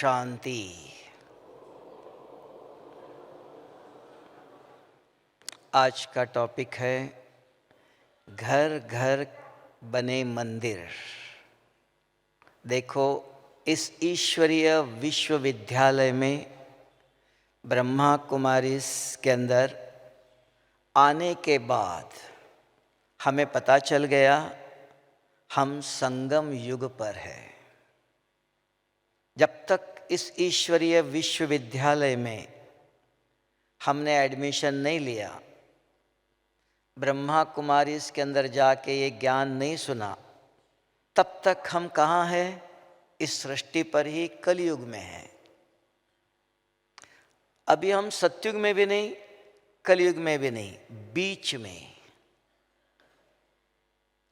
शांति। आज का टॉपिक है घर घर बने मंदिर। देखो, इस ईश्वरीय विश्वविद्यालय में ब्रह्मा कुमारीज के अंदर आने के बाद हमें पता चल गया हम संगम युग पर है। जब तक इस ईश्वरीय विश्वविद्यालय में हमने एडमिशन नहीं लिया, ब्रह्मा कुमारीज के अंदर जाके ये ज्ञान नहीं सुना, तब तक हम कहाँ हैं? इस सृष्टि पर ही कलयुग में हैं। अभी हम सतयुग में भी नहीं, कलयुग में भी नहीं, बीच में,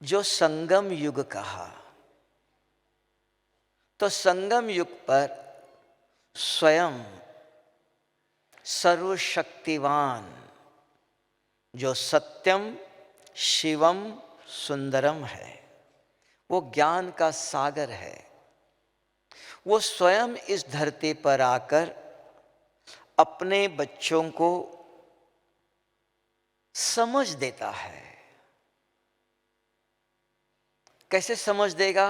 जो संगम युग कहा। तो संगम युग पर स्वयं सर्वशक्तिवान जो सत्यम शिवम सुंदरम है, वो ज्ञान का सागर है, वो स्वयं इस धरती पर आकर अपने बच्चों को समझ देता है। कैसे समझ देगा?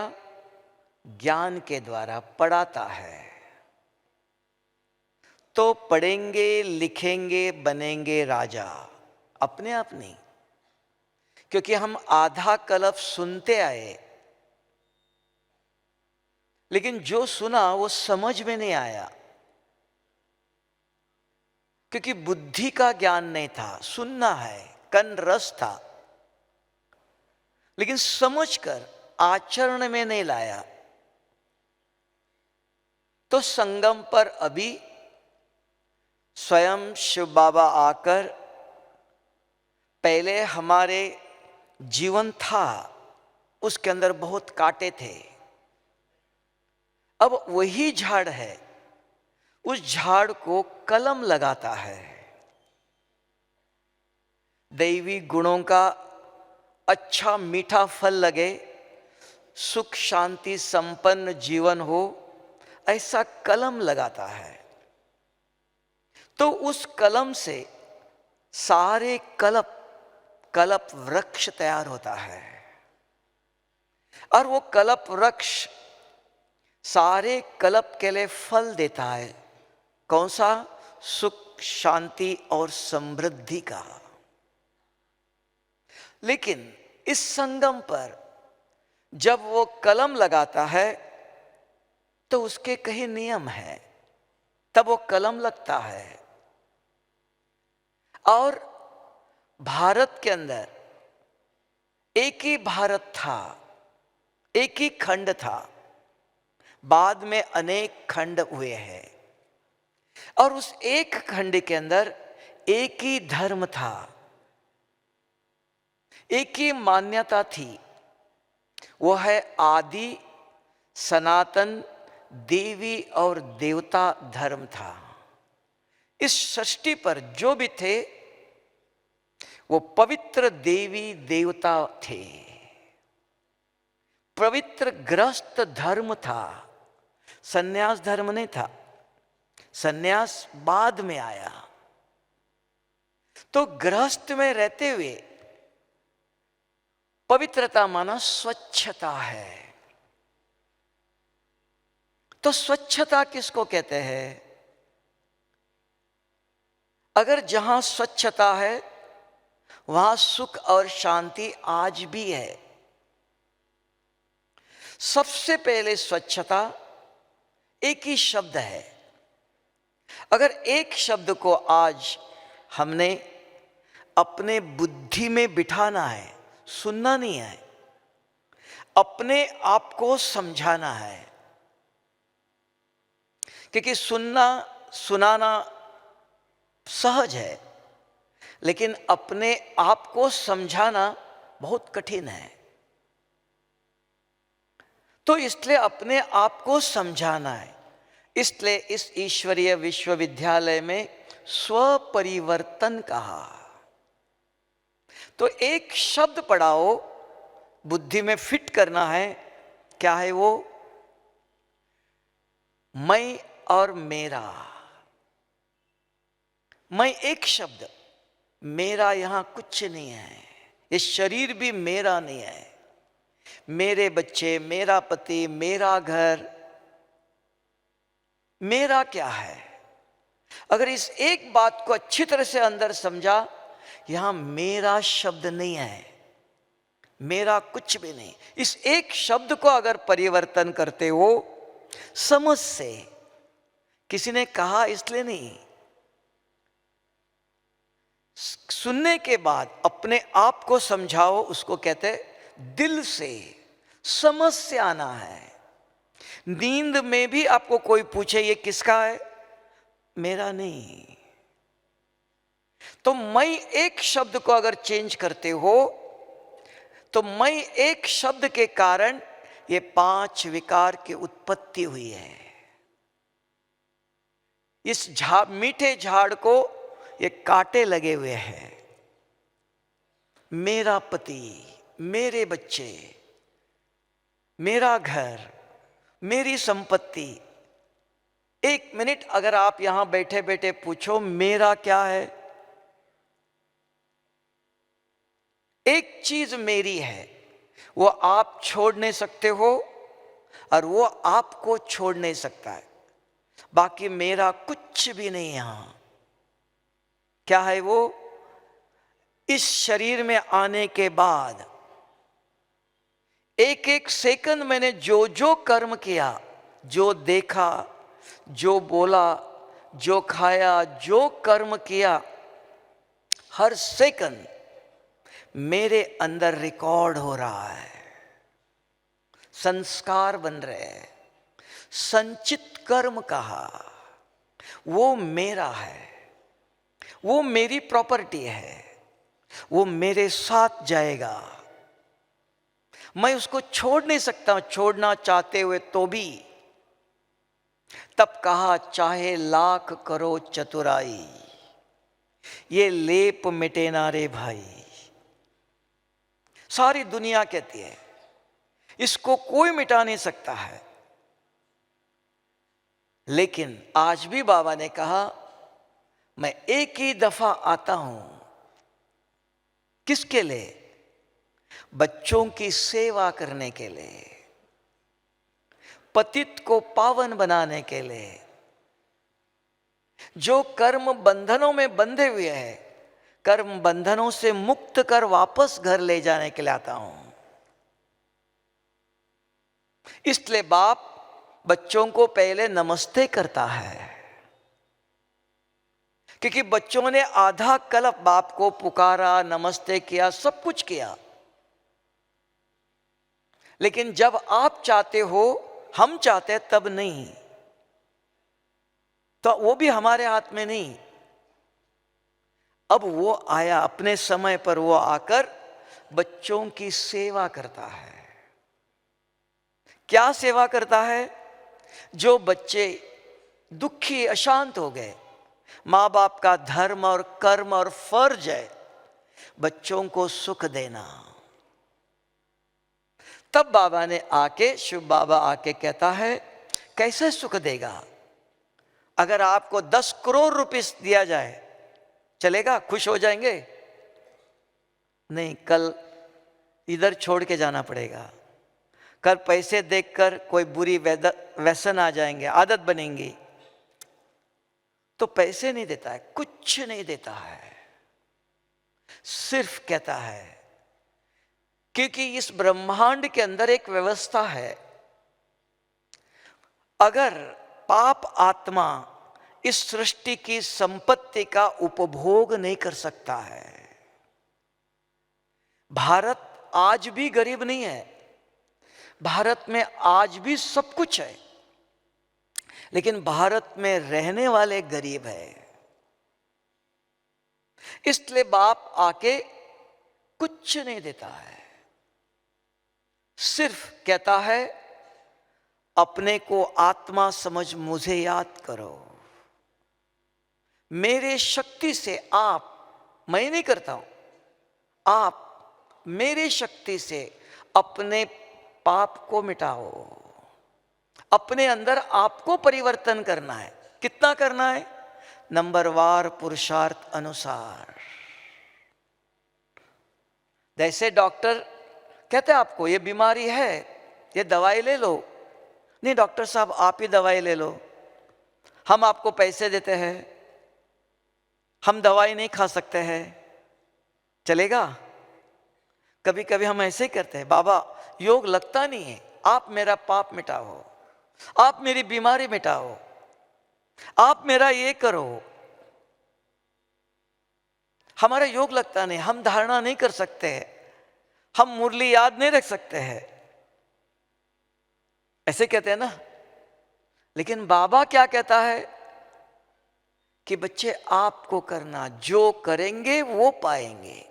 ज्ञान के द्वारा पढ़ाता है। तो पढ़ेंगे, लिखेंगे, बनेंगे राजा, अपने आप नहीं, क्योंकि हम आधा कल्प सुनते आए, लेकिन जो सुना वो समझ में नहीं आया, क्योंकि बुद्धि का ज्ञान नहीं था। सुनना है, कन रस था, लेकिन समझकर आचरण में नहीं लाया। तो संगम पर अभी स्वयं शिव बाबा आकर, पहले हमारे जीवन था, उसके अंदर बहुत कांटे थे, अब वही झाड़ है, उस झाड़ को कलम लगाता है। दैवी गुणों का अच्छा मीठा फल लगे, सुख शांति संपन्न जीवन हो, ऐसा कलम लगाता है। तो उस कलम से सारे कल्प वृक्ष तैयार होता है, और वो कल्प वृक्ष सारे कल्प के लिए फल देता है। कौन सा? सुख शांति और समृद्धि का। लेकिन इस संगम पर जब वो कलम लगाता है तो उसके कई नियम हैं, तब वो कलम लगता है। और भारत के अंदर एक ही भारत था, एक ही खंड था, बाद में अनेक खंड हुए हैं, और उस एक खंड के अंदर एक ही धर्म था, एक ही मान्यता थी, वो है आदि सनातन देवी और देवता धर्म था। इस सृष्टि पर जो भी थे वो पवित्र देवी देवता थे। पवित्र गृहस्थ धर्म था, सन्यास धर्म नहीं था। सन्यास बाद में आया। तो गृहस्थ में रहते हुए पवित्रता माना स्वच्छता है। तो स्वच्छता किसको कहते हैं? अगर जहां स्वच्छता है वहां सुख और शांति आज भी है। सबसे पहले स्वच्छता एक ही शब्द है। अगर एक शब्द को आज हमने अपने बुद्धि में बिठाना है, सुनना नहीं है, अपने आप को समझाना है, क्योंकि सुनना सुनाना सहज है, लेकिन अपने आप को समझाना बहुत कठिन है। तो इसलिए अपने आप को समझाना है। इसलिए इस ईश्वरीय विश्वविद्यालय में स्वपरिवर्तन कहा। तो एक शब्द पढ़ाओ, बुद्धि में फिट करना है। क्या है वो? मैं और मेरा। मैं एक शब्द, मेरा यहां कुछ नहीं है। ये शरीर भी मेरा नहीं है। मेरे बच्चे, मेरा पति, मेरा घर, मेरा क्या है? अगर इस एक बात को अच्छी तरह से अंदर समझा, यहां मेरा शब्द नहीं है, मेरा कुछ भी नहीं। इस एक शब्द को अगर परिवर्तन करते हो समझ से, किसी ने कहा इसलिए नहीं, सुनने के बाद अपने आप को समझाओ, उसको कहते दिल से, समझ से आना है। नींद में भी आपको कोई पूछे ये किसका है, मेरा नहीं। तो मैं एक शब्द को अगर चेंज करते हो, तो मैं एक शब्द के कारण ये 5 विकार की उत्पत्ति हुई है। इस मीठे झाड़ को ये कांटे लगे हुए हैं। मेरा पति, मेरे बच्चे, मेरा घर, मेरी संपत्ति। एक मिनट अगर आप यहां बैठे बैठे पूछो मेरा क्या है, एक चीज मेरी है, वो आप छोड़ नहीं सकते हो और वो आपको छोड़ नहीं सकता है। बाकी मेरा कुछ भी नहीं यहां। क्या है वो? इस शरीर में आने के बाद एक एक सेकंड मैंने जो जो कर्म किया, जो देखा, जो बोला, जो खाया, जो कर्म किया, हर सेकंड मेरे अंदर रिकॉर्ड हो रहा है, संस्कार बन रहे हैं। संचित कर्म कहा, वो मेरा है, वो मेरी प्रॉपर्टी है, वो मेरे साथ जाएगा। मैं उसको छोड़ नहीं सकता, छोड़ना चाहते हुए तो भी। तब कहा चाहे लाख करो चतुराई, ये लेप मिटे ना रे भाई। सारी दुनिया कहती है इसको कोई मिटा नहीं सकता है, लेकिन आज भी बाबा ने कहा मैं एक ही दफा आता हूं। किसके लिए? बच्चों की सेवा करने के लिए, पतित को पावन बनाने के लिए। जो कर्म बंधनों में बंधे हुए हैं, कर्म बंधनों से मुक्त कर वापस घर ले जाने के लिए आता हूं। इसलिए बाप बच्चों को पहले नमस्ते करता है, क्योंकि बच्चों ने आधा कल्प बाप को पुकारा, नमस्ते किया, सब कुछ किया। लेकिन जब आप चाहते हो, हम चाहते हैं, तब नहीं। तो वो भी हमारे हाथ में नहीं। अब वो आया अपने समय पर, वो आकर बच्चों की सेवा करता है। क्या सेवा करता है? जो बच्चे दुखी, अशांत हो गए, माँ बाप का धर्म और कर्म और फर्ज है बच्चों को सुख देना। तब बाबा ने आके, शिव बाबा आके कहता है कैसे सुख देगा? अगर आपको 10 करोड़ रुपए दिया जाए चलेगा? खुश हो जाएंगे? नहीं, कल इधर छोड़ के जाना पड़ेगा। कल पैसे देखकर कोई बुरी व्यसन आ जाएंगे, आदत बनेंगी। तो पैसे नहीं देता है, कुछ नहीं देता है, सिर्फ कहता है क्योंकि इस ब्रह्मांड के अंदर एक व्यवस्था है। अगर पाप आत्मा इस सृष्टि की संपत्ति का उपभोग नहीं कर सकता है। भारत आज भी गरीब नहीं है, भारत में आज भी सब कुछ है, लेकिन भारत में रहने वाले गरीब है। इसलिए बाप आके कुछ नहीं देता है, सिर्फ कहता है अपने को आत्मा समझ मुझे याद करो। मेरे शक्ति से आप, मैं नहीं करता हूं, आप मेरे शक्ति से अपने पाप को मिटाओ। अपने अंदर आपको परिवर्तन करना है। कितना करना है? नंबरवार पुरुषार्थ अनुसार। जैसे डॉक्टर कहते हैं आपको ये बीमारी है, ये दवाई ले लो। नहीं डॉक्टर साहब आप ही दवाई ले लो, हम आपको पैसे देते हैं, हम दवाई नहीं खा सकते हैं, चलेगा? कभी कभी हम ऐसे ही करते हैं, बाबा योग लगता नहीं है, आप मेरा पाप मिटाओ, आप मेरी बीमारी मिटाओ, आप मेरा ये करो। हमारा योग लगता नहीं, हम धारणा नहीं कर सकते हैं, हम मुरली याद नहीं रख सकते हैं, ऐसे कहते हैं ना। लेकिन बाबा क्या कहता है कि बच्चे आपको करना, जो करेंगे वो पाएंगे,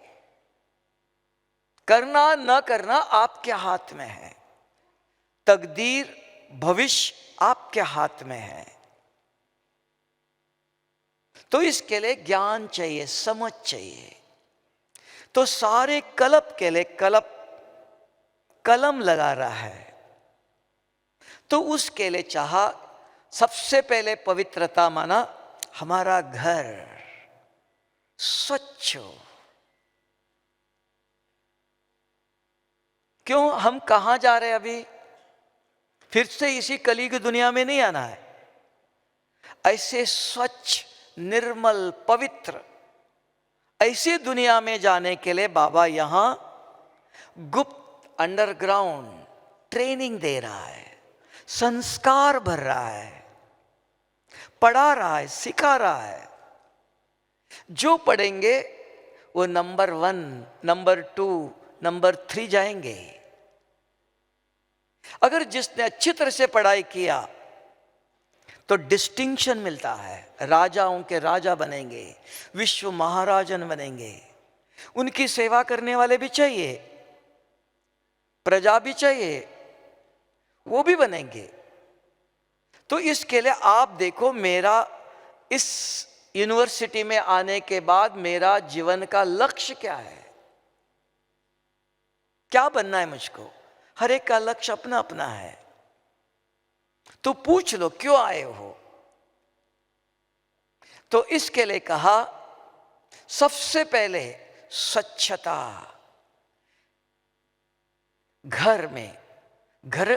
करना न करना आपके हाथ में है, तकदीर भविष्य आपके हाथ में है। तो इसके लिए ज्ञान चाहिए, समझ चाहिए। तो सारे कलप के लिए कलम लगा रहा है, तो उसके लिए चाहा सबसे पहले पवित्रता माना हमारा घर स्वच्छ हो। क्यों? हम कहां जा रहे हैं अभी? फिर से इसी कली की दुनिया में नहीं आना है। ऐसे स्वच्छ, निर्मल, पवित्र ऐसी दुनिया में जाने के लिए बाबा यहां गुप्त अंडरग्राउंड ट्रेनिंग दे रहा है, संस्कार भर रहा है, पढ़ा रहा है, सिखा रहा है। जो पढ़ेंगे वो नंबर 1, नंबर 2, नंबर 3 जाएंगे। अगर जिसने अच्छी तरह से पढ़ाई किया तो डिस्टिंक्शन मिलता है, राजाओं के राजा बनेंगे, विश्व महाराजन बनेंगे। उनकी सेवा करने वाले भी चाहिए, प्रजा भी चाहिए, वो भी बनेंगे। तो इसके लिए आप देखो, मेरा इस यूनिवर्सिटी में आने के बाद मेरा जीवन का लक्ष्य क्या है, क्या बनना है मुझको? हर एक का लक्ष्य अपना अपना है। तो पूछ लो क्यों आए हो। तो इसके लिए कहा सबसे पहले स्वच्छता। घर में, घर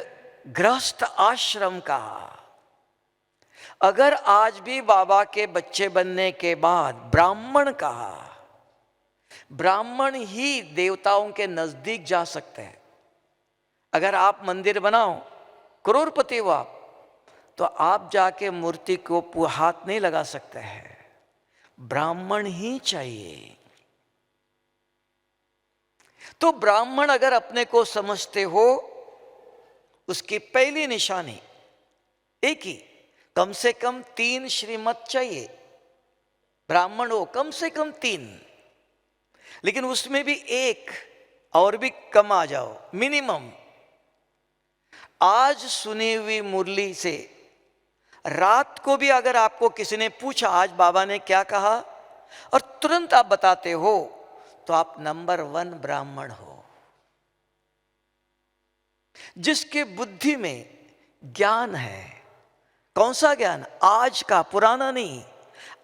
गृहस्थ आश्रम का, अगर आज भी बाबा के बच्चे बनने के बाद ब्राह्मण कहा, ब्राह्मण ही देवताओं के नजदीक जा सकते हैं। अगर आप मंदिर बनाओ, करोड़पति हो आप, तो आप जाके मूर्ति को हाथ नहीं लगा सकते हैं, ब्राह्मण ही चाहिए। तो ब्राह्मण अगर अपने को समझते हो, उसकी पहली निशानी एक ही, कम से कम 3 श्रीमत चाहिए। ब्राह्मण हो कम से कम 3, लेकिन उसमें भी एक और भी कम आ जाओ, मिनिमम। आज सुनी हुई मुरली से रात को भी अगर आपको किसी ने पूछा आज बाबा ने क्या कहा, और तुरंत आप बताते हो, तो आप नंबर 1 ब्राह्मण हो। जिसके बुद्धि में ज्ञान है, कौन सा ज्ञान? आज का, पुराना नहीं।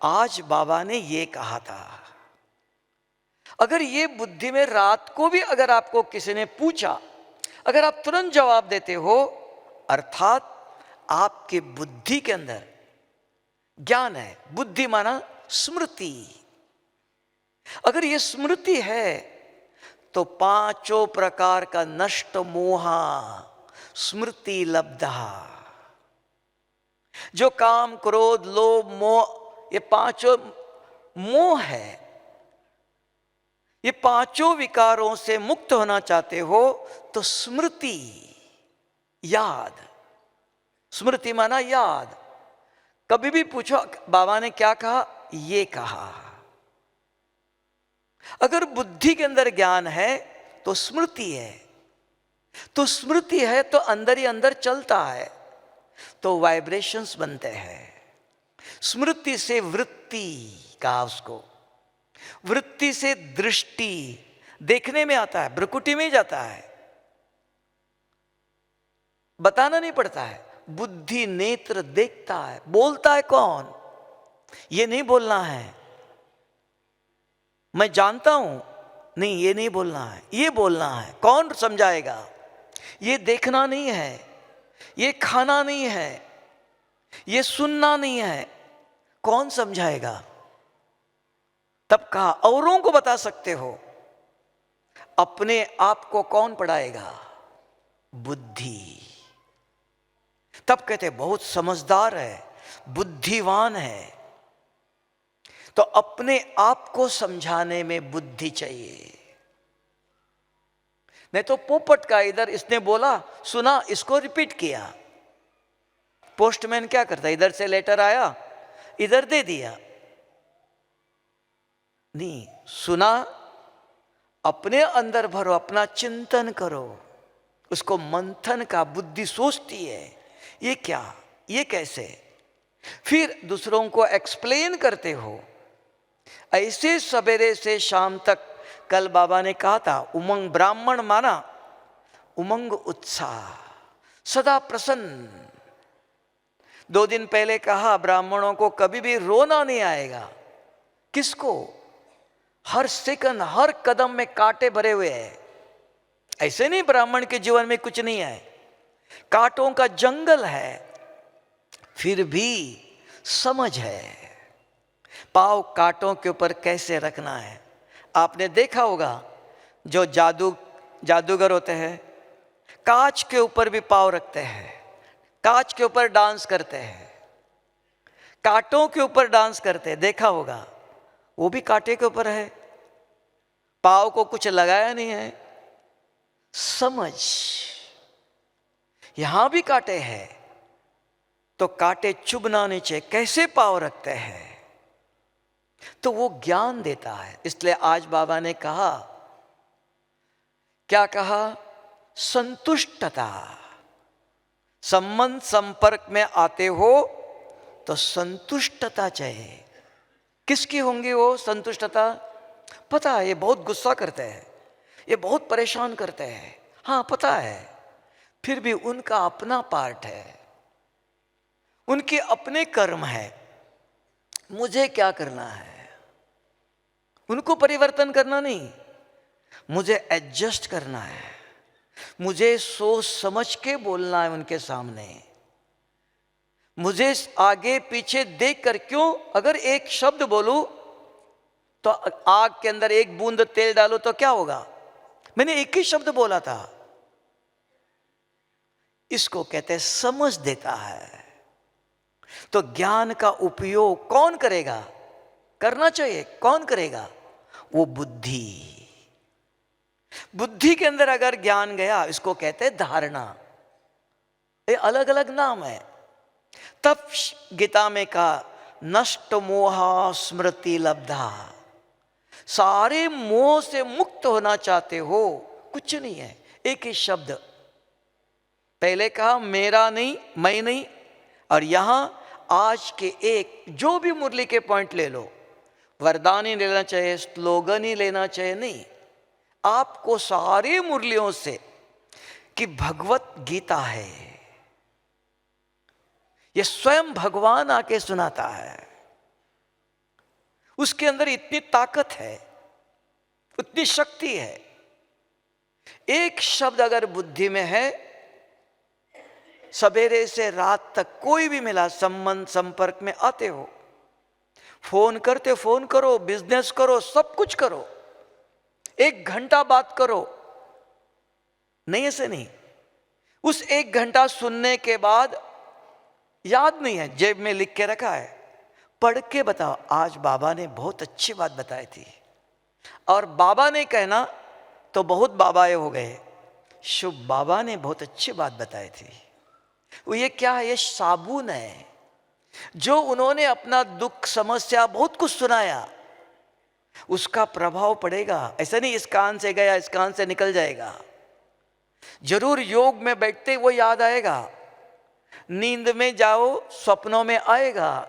आज बाबा ने ये कहा था। अगर ये बुद्धि में रात को भी अगर आपको किसी ने पूछा, अगर आप तुरंत जवाब देते हो, अर्थात आपके बुद्धि के अंदर ज्ञान है। बुद्धि माना स्मृति। अगर ये स्मृति है तो 5 प्रकार का नष्ट मोहा स्मृति लब्धा। जो काम, क्रोध, लोभ, मोह, ये 5 मोह है, ये 5 विकारों से मुक्त होना चाहते हो तो स्मृति, याद। स्मृति माना याद। कभी भी पूछो बाबा ने क्या कहा, ये कहा। अगर बुद्धि के अंदर ज्ञान है तो स्मृति है, तो स्मृति है तो अंदर ही अंदर चलता है, तो वाइब्रेशंस बनते हैं। स्मृति से वृत्ति कहा उसको, वृत्ति से दृष्टि, देखने में आता है, भ्रुकुटी में जाता है, बताना नहीं पड़ता है। बुद्धि नेत्र देखता है। बोलता है कौन? ये नहीं बोलना है मैं जानता हूं, नहीं ये नहीं बोलना है, ये बोलना है। कौन समझाएगा? ये देखना नहीं है, ये खाना नहीं है, ये सुनना नहीं है। कौन समझाएगा? तब कहा औरों को बता सकते हो, अपने आप को कौन पढ़ाएगा? बुद्धि। तब कहते बहुत समझदार है, बुद्धिवान है। तो अपने आप को समझाने में बुद्धि चाहिए। नहीं तो पोपट का इधर इसने बोला सुना, इसको रिपीट किया। पोस्टमैन क्या करता? इधर से लेटर आया, इधर दे दिया। नहीं, सुना, अपने अंदर भरो, अपना चिंतन करो, उसको मंथन का। बुद्धि सोचती है ये क्या, ये कैसे, फिर दूसरों को एक्सप्लेन करते हो। ऐसे सवेरे से शाम तक, कल बाबा ने कहा था उमंग, ब्राह्मण माना उमंग उत्साह, सदा प्रसन्न। 2 दिन पहले कहा ब्राह्मणों को कभी भी रोना नहीं आएगा। किसको? हर सेकंड हर कदम में कांटे भरे हुए हैं। ऐसे नहीं ब्राह्मण के जीवन में कुछ नहीं है, कांटों का जंगल है, फिर भी समझ है। पाँव कांटों के ऊपर कैसे रखना है। आपने देखा होगा जो जादूगर होते हैं, कांच के ऊपर भी पाँव रखते हैं, कांच के ऊपर डांस करते हैं, कांटों के ऊपर डांस करते हैं, देखा होगा। वो भी कांटे के ऊपर है, पाँव को कुछ लगाया नहीं है। समझ, यहां भी कांटे हैं तो कांटे चुभना नहीं चाहिए। कैसे पाँव रखते हैं तो वो ज्ञान देता है। इसलिए आज बाबा ने कहा, क्या कहा? संतुष्टता। संबंध संपर्क में आते हो तो संतुष्टता चाहिए। किसकी होंगी वो संतुष्टता? पता है ये बहुत गुस्सा करते हैं, ये बहुत परेशान करते हैं, हाँ पता है, फिर भी उनका अपना पार्ट है, उनके अपने कर्म है। मुझे क्या करना है? उनको परिवर्तन करना नहीं, मुझे एडजस्ट करना है। मुझे सोच समझ के बोलना है उनके सामने। मुझे आगे पीछे देख कर, क्यों? अगर एक शब्द बोलूं तो आग के अंदर एक बूंद तेल डालो तो क्या होगा? मैंने एक ही शब्द बोला था। इसको कहते हैं समझ देता है। तो ज्ञान का उपयोग कौन करेगा? करना चाहिए। कौन करेगा? वो बुद्धि। बुद्धि के अंदर अगर ज्ञान गया, इसको कहते हैं धारणा। ये अलग अलग नाम है। तब गीता में कहा नष्ट मोहा स्मृति लब्धा। सारे मोह से मुक्त होना चाहते हो, कुछ नहीं है, एक ही शब्द। पहले कहा मेरा नहीं, मैं नहीं, और यहां आज के एक जो भी मुरली के पॉइंट ले लो, वरदान ही लेना चाहिए, स्लोगन ही लेना चाहिए, नहीं। आपको सारी मुरलियों से कि भगवत गीता है, ये स्वयं भगवान आके सुनाता है। उसके अंदर इतनी ताकत है, उतनी शक्ति है। एक शब्द अगर बुद्धि में है, सवेरे से रात तक कोई भी मिला, संबंध संपर्क में आते हो, फोन करते, फोन करो, बिजनेस करो, सब कुछ करो, 1 घंटा बात करो, नहीं ऐसे नहीं। उस 1 घंटा सुनने के बाद याद नहीं है, जेब में लिख के रखा है, पढ़ के बताओ आज बाबा ने बहुत अच्छी बात बताई थी। और बाबा ने कहना तो बहुत बाबाए हो गए, शुभ बाबा ने बहुत अच्छी बात बताई थी। वो ये क्या है? ये साबुन है जो उन्होंने अपना दुख समस्या बहुत कुछ सुनाया, उसका प्रभाव पड़ेगा। ऐसा नहीं इस कान से गया इस कान से निकल जाएगा। जरूर योग में बैठते वो याद आएगा, नींद में जाओ स्वप्नों में आएगा,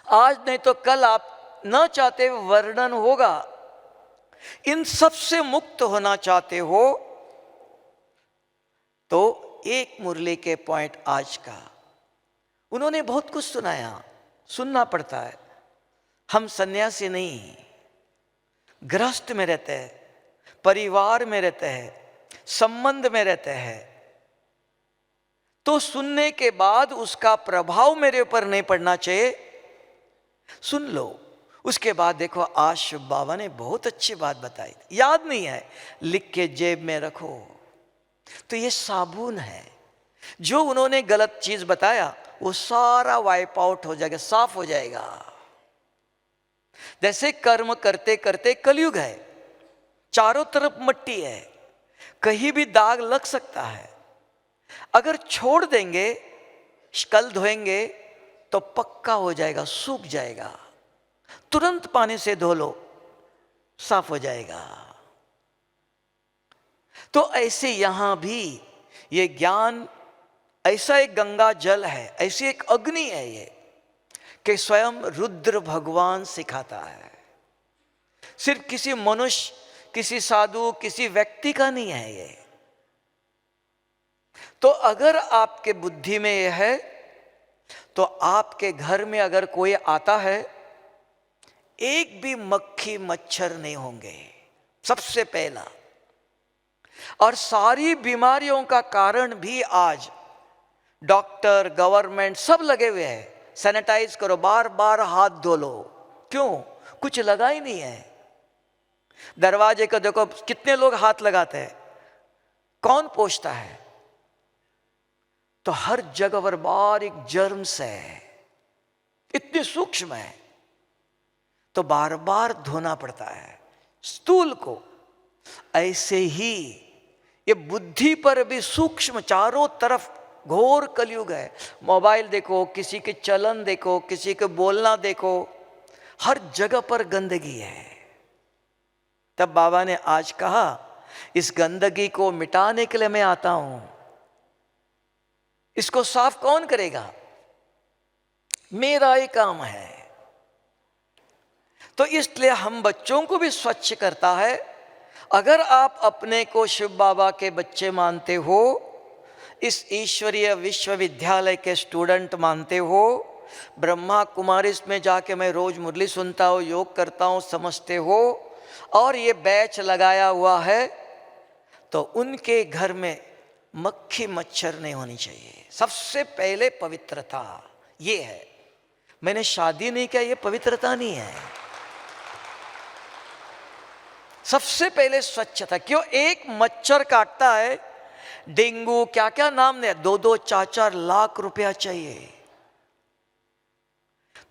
आज नहीं तो कल आप न चाहते वर्णन होगा। इन सब से मुक्त होना चाहते हो तो एक मुरली के पॉइंट आज का, उन्होंने बहुत कुछ सुनाया, सुनना पड़ता है। हम सन्यासी नहीं, गृहस्थ में रहते हैं, परिवार में रहते हैं, संबंध में रहते हैं, तो सुनने के बाद उसका प्रभाव मेरे ऊपर नहीं पड़ना चाहिए। सुन लो, उसके बाद देखो आज शिव बाबा ने बहुत अच्छी बात बताई, याद नहीं है, लिख के जेब में रखो। तो ये साबुन है, जो उन्होंने गलत चीज बताया वो सारा वाइप आउट हो जाएगा, साफ हो जाएगा। जैसे कर्म करते करते कलयुग है, चारों तरफ मट्टी है, कहीं भी दाग लग सकता है। अगर छोड़ देंगे, कल धोएंगे तो पक्का हो जाएगा, सूख जाएगा। तुरंत पानी से धो लो, साफ हो जाएगा। तो ऐसे यहां भी ये ज्ञान ऐसा एक गंगा जल है, ऐसी एक अग्नि है ये, कि स्वयं रुद्र भगवान सिखाता है। सिर्फ किसी मनुष्य, किसी साधु, किसी व्यक्ति का नहीं है ये। तो अगर आपके बुद्धि में यह है, तो आपके घर में अगर कोई आता है, एक भी मक्खी मच्छर नहीं होंगे, सबसे पहला। और सारी बीमारियों का कारण भी आज डॉक्टर, गवर्नमेंट सब लगे हुए हैं, सैनिटाइज करो, बार बार हाथ धो लो। क्यों? कुछ लगा ही नहीं है। दरवाजे को देखो, कितने लोग हाथ लगाते हैं, कौन पोंछता है? तो हर जगह पर बारीक जर्म्स है, इतने सूक्ष्म है, तो बार बार धोना पड़ता है स्थूल को। ऐसे ही ये बुद्धि पर भी सूक्ष्म, चारों तरफ घोर कलयुग है। मोबाइल देखो, किसी के चलन देखो, किसी के बोलना देखो, हर जगह पर गंदगी है। तब बाबा ने आज कहा, इस गंदगी को मिटाने के लिए मैं आता हूं। इसको साफ कौन करेगा? मेरा ही काम है। तो इसलिए हम बच्चों को भी स्वच्छ करता है। अगर आप अपने को शिव बाबा के बच्चे मानते हो, इस ईश्वरीय विश्वविद्यालय के स्टूडेंट मानते हो, ब्रह्मा कुमारीज में जाके मैं रोज मुरली सुनता हूँ, योग करता हूँ, समझते हो, और ये बैच लगाया हुआ है, तो उनके घर में मक्खी मच्छर नहीं होनी चाहिए। सबसे पहले पवित्रता ये है। मैंने शादी नहीं किया, ये पवित्रता नहीं है। सबसे पहले स्वच्छता। क्यों? एक मच्छर काटता है, डेंगू, क्या क्या नाम ने, 2-2, 4-4 लाख रुपया चाहिए।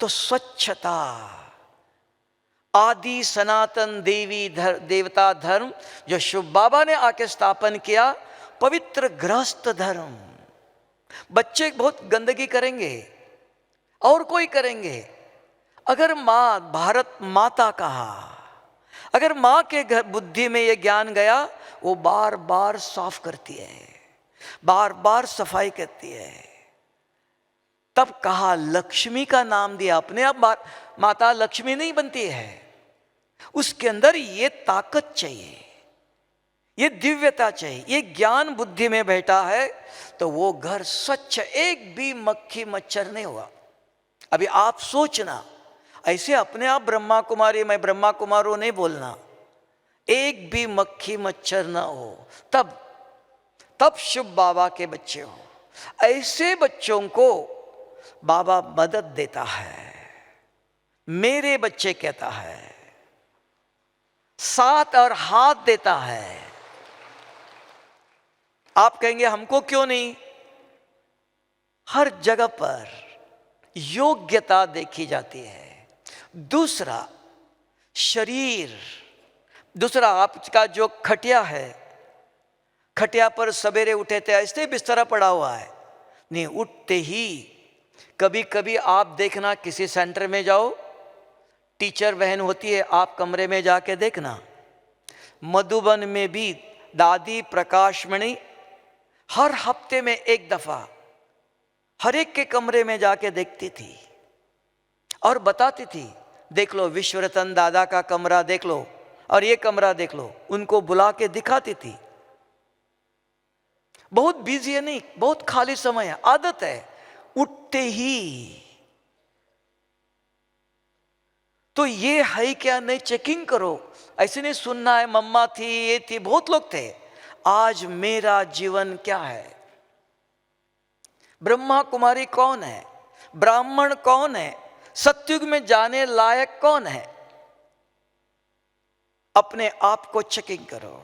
तो स्वच्छता, आदि सनातन देवता धर्म जो शिव बाबा ने आके स्थापन किया, पवित्र गृहस्थ धर्म। बच्चे बहुत गंदगी करेंगे और कोई करेंगे। अगर माँ, भारत माता कहा, अगर माँ के घर बुद्धि में ये ज्ञान गया, वो बार बार साफ करती है, बार बार सफाई करती है। तब कहा, लक्ष्मी का नाम दिया। अपने आप माता लक्ष्मी नहीं बनती है, उसके अंदर ये ताकत चाहिए, ये दिव्यता चाहिए, ये ज्ञान बुद्धि में बैठा है, तो वो घर स्वच्छ, एक भी मक्खी मच्छर नहीं हुआ। अभी आप सोचना, ऐसे अपने आप ब्रह्मा कुमारी, मैं ब्रह्मा कुमारो नहीं बोलना, एक भी मक्खी मच्छर ना हो, तब शिव बाबा के बच्चे हो। ऐसे बच्चों को बाबा मदद देता है, मेरे बच्चे कहता है, साथ और हाथ देता है। आप कहेंगे हमको क्यों नहीं? हर जगह पर योग्यता देखी जाती है। दूसरा, शरीर। दूसरा, आपका जो खटिया है, खटिया पर सवेरे उठे थे, ऐसे बिस्तरा पड़ा हुआ है, नहीं उठते ही कभी कभी आप देखना, किसी सेंटर में जाओ, टीचर बहन होती है, आप कमरे में जाके देखना। मधुबन में भी दादी प्रकाशमणि हर हफ्ते में एक दफा हर एक के कमरे में जाके देखती थी और बताती थी, देख लो विश्वरतन दादा का कमरा देख लो, और ये कमरा देख लो। उनको बुला के दिखाती थी। बहुत बिजी है नहीं, बहुत खाली समय है, आदत है उठते ही। तो ये है क्या नहीं, चेकिंग करो। ऐसे नहीं सुनना है मम्मा थी, ये थी, बहुत लोग थे। आज मेरा जीवन क्या है? ब्रह्मा कुमारी कौन है? ब्राह्मण कौन है? सतयुग में जाने लायक कौन है? अपने आप को चेकिंग करो।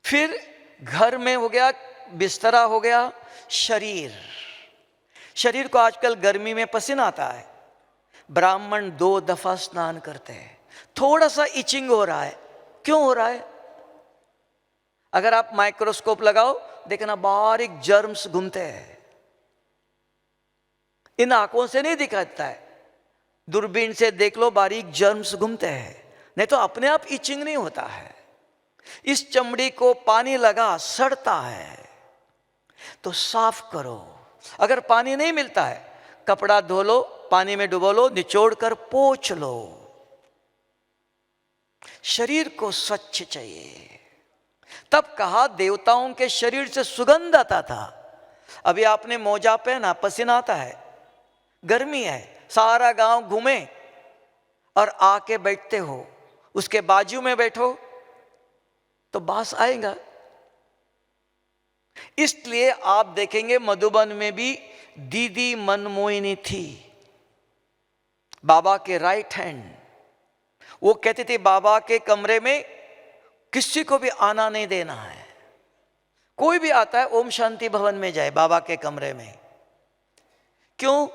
फिर घर में हो गया, बिस्तरा हो गया, शरीर। शरीर को आजकल गर्मी में पसीना आता है। ब्राह्मण 2 दफा स्नान करते हैं। थोड़ा सा इचिंग हो रहा है, क्यों हो रहा है? अगर आप माइक्रोस्कोप लगाओ, देखना बारीक जर्म्स घूमते हैं। इन आंखों से नहीं दिखाता है, दूरबीन से देख लो, बारीक जर्म्स घूमते हैं। नहीं तो अपने आप इचिंग नहीं होता है। इस चमड़ी को पानी लगा, सड़ता है, तो साफ करो। अगर पानी नहीं मिलता है, कपड़ा धो लो, पानी में डुबो लो, निचोड़ कर पोंछ लो। शरीर को स्वच्छ चाहिए। तब कहा देवताओं के शरीर से सुगंध आता था। अभी आपने मोजा पहना, पसीना आता है, गर्मी है, सारा गांव घूमे और आके बैठते हो, उसके बाजू में बैठो तो बास आएगा। इसलिए आप देखेंगे मधुबन में भी दीदी मनमोहिनी थी, बाबा के राइट हैंड। वो कहती थी बाबा के कमरे में किसी को भी आना नहीं देना है। कोई भी आता है ओम शांति भवन में जाए, बाबा के कमरे में। क्यों?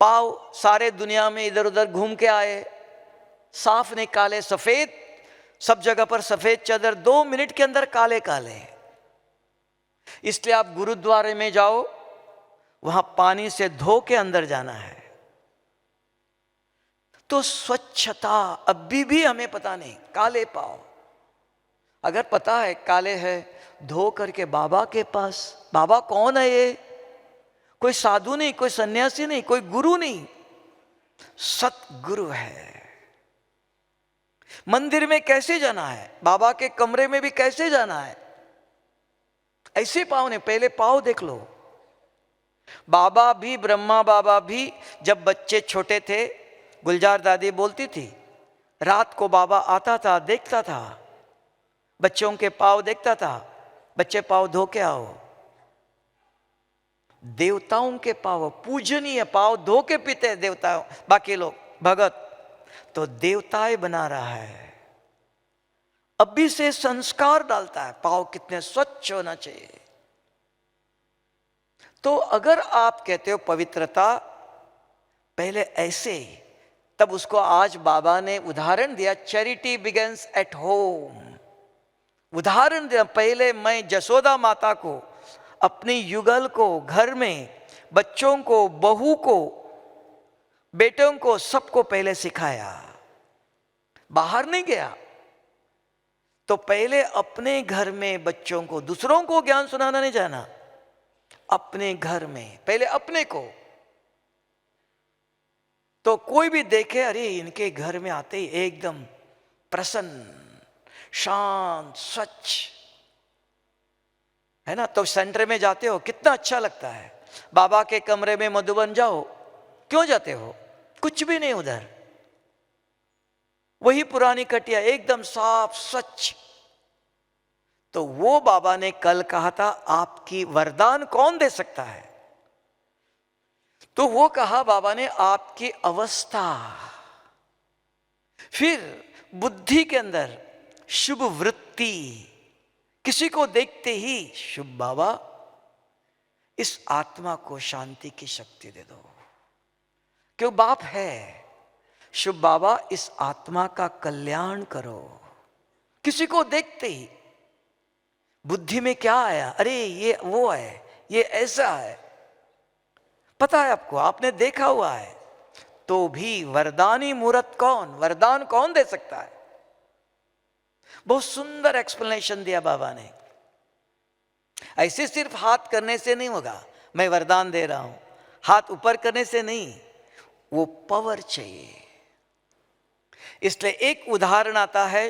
पाव सारे दुनिया में इधर उधर घूम के आए, साफ नहीं, काले सफेद, सब जगह पर सफेद चादर, 2 मिनट के अंदर काले काले। इसलिए आप गुरुद्वारे में जाओ, वहां पानी से धो के अंदर जाना है। तो स्वच्छता अभी भी हमें पता नहीं। काले पाव, अगर पता है काले है, धो करके बाबा के पास। बाबा कौन है? ये कोई साधु नहीं, कोई सन्यासी नहीं, कोई गुरु नहीं, सतगुरु है। मंदिर में कैसे जाना है, बाबा के कमरे में भी कैसे जाना है, ऐसे पाव ने। पहले पाव देख लो। बाबा भी, ब्रह्मा बाबा भी जब बच्चे छोटे थे, गुलजार दादी बोलती थी, रात को बाबा आता था, देखता था, बच्चों के पाव देखता था, बच्चे पाव धो के आओ। देवताओं के पाव, पूजनीय पाव धो के पीते हैं देवताओं, बाकी लोग भगत तो देवताएं बना रहा है। अभी से संस्कार डालता है, पाव कितने स्वच्छ होना चाहिए। तो अगर आप कहते हो पवित्रता पहले ऐसे, तब उसको आज बाबा ने उदाहरण दिया, चैरिटी बिगिंस एट होम। उदाहरण दिया। पहले मैं जसोदा माता को, अपनी युगल को, घर में बच्चों को, बहू को, बेटों को, सबको पहले सिखाया, बाहर नहीं गया। तो पहले अपने घर में बच्चों को, दूसरों को ज्ञान सुनाना नहीं जाना, अपने घर में पहले अपने को। तो कोई भी देखे, अरे इनके घर में आते ही एकदम प्रसन्न, शांत, स्वच्छ है ना। तो सेंटर में जाते हो, कितना अच्छा लगता है। बाबा के कमरे में मधुबन जाओ, क्यों जाते हो? कुछ भी नहीं उधर, वही पुरानी कटिया एकदम साफ स्वच्छ। तो वो बाबा ने कल कहा था, आपकी वरदान कौन दे सकता है? तो वो कहा बाबा ने, आपकी अवस्था। फिर बुद्धि के अंदर शुभ वृत्ति, किसी को देखते ही शुभ बाबा, इस आत्मा को शांति की शक्ति दे दो। क्यों? बाप है। शुभ बाबा, इस आत्मा का कल्याण करो। किसी को देखते ही बुद्धि में क्या आया? अरे ये वो है, ये ऐसा है, पता है आपको, आपने देखा हुआ है। तो भी वरदानी मूर्त कौन, वरदान कौन दे सकता है? बहुत सुंदर एक्सप्लेनेशन दिया बाबा ने। ऐसे सिर्फ हाथ करने से नहीं होगा, मैं वरदान दे रहा हूं, हाथ ऊपर करने से नहीं, वो पावर चाहिए। इसलिए एक उदाहरण आता है,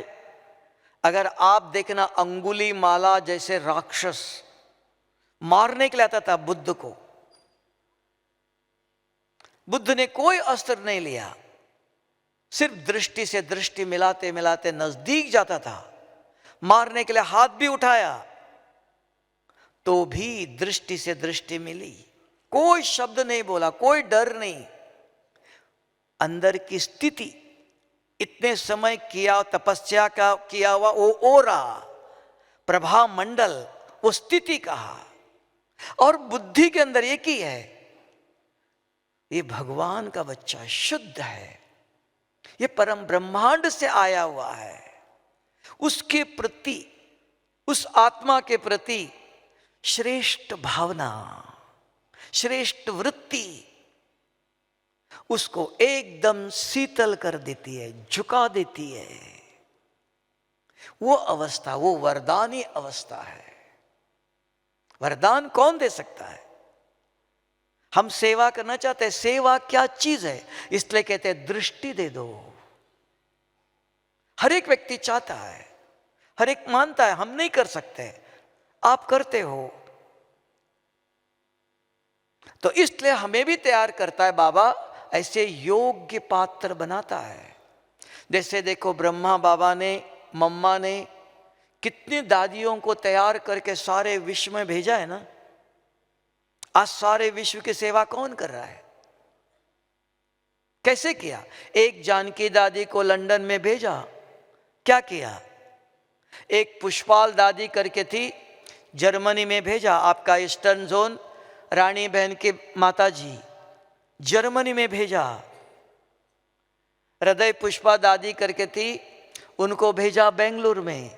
अगर आप देखना, अंगुली माला जैसे राक्षस मारने के लिए आता था बुद्ध को, बुद्ध ने कोई अस्त्र नहीं लिया, सिर्फ दृष्टि से दृष्टि मिलाते मिलाते नजदीक जाता था। मारने के लिए हाथ भी उठाया तो भी दृष्टि से दृष्टि मिली, कोई शब्द नहीं बोला, कोई डर नहीं। अंदर की स्थिति, इतने समय किया तपस्या का किया हुआ वो ओरा, प्रभा मंडल, वो स्थिति कहा। और बुद्धि के अंदर एक ही है, ये भगवान का बच्चा शुद्ध है, ये परम ब्रह्मांड से आया हुआ है। उसके प्रति, उस आत्मा के प्रति श्रेष्ठ भावना, श्रेष्ठ वृत्ति उसको एकदम शीतल कर देती है, झुका देती है। वो अवस्था, वो वरदानी अवस्था है। वरदान कौन दे सकता है? हम सेवा करना चाहते हैं, सेवा क्या चीज है, इसलिए कहते हैं दृष्टि दे दो। हर एक व्यक्ति चाहता है, हर एक मानता है हम नहीं कर सकते, आप करते हो। तो इसलिए हमें भी तैयार करता है बाबा, ऐसे योग्य पात्र बनाता है। जैसे देखो ब्रह्मा बाबा ने, मम्मा ने कितनी दादियों को तैयार करके सारे विश्व में भेजा है ना। आज सारे विश्व की सेवा कौन कर रहा है? कैसे किया? एक जानकी दादी को लंदन में भेजा, क्या किया? एक पुष्पाल दादी करके थी, जर्मनी में भेजा। आपका ईस्टर्न जोन, रानी बहन की माता जी, जर्मनी में भेजा। हृदय पुष्पा दादी करके थी, उनको भेजा बेंगलुरु में।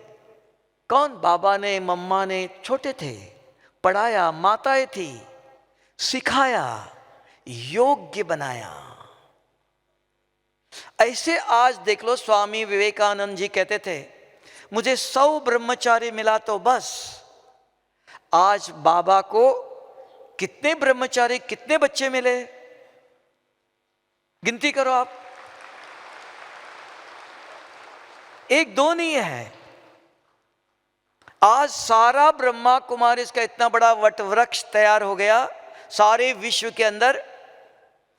कौन? बाबा ने, मम्मा ने, छोटे थे, पढ़ाया, माताएं थी, सिखाया, योग्य बनाया। ऐसे आज देख लो, स्वामी विवेकानंद जी कहते थे मुझे 100 ब्रह्मचारी मिला तो बस। आज बाबा को कितने ब्रह्मचारी, कितने बच्चे मिले? गिनती करो आप, एक दो नहीं है। आज सारा ब्रह्मा कुमारी, इसका इतना बड़ा वट वृक्ष तैयार हो गया सारे विश्व के अंदर।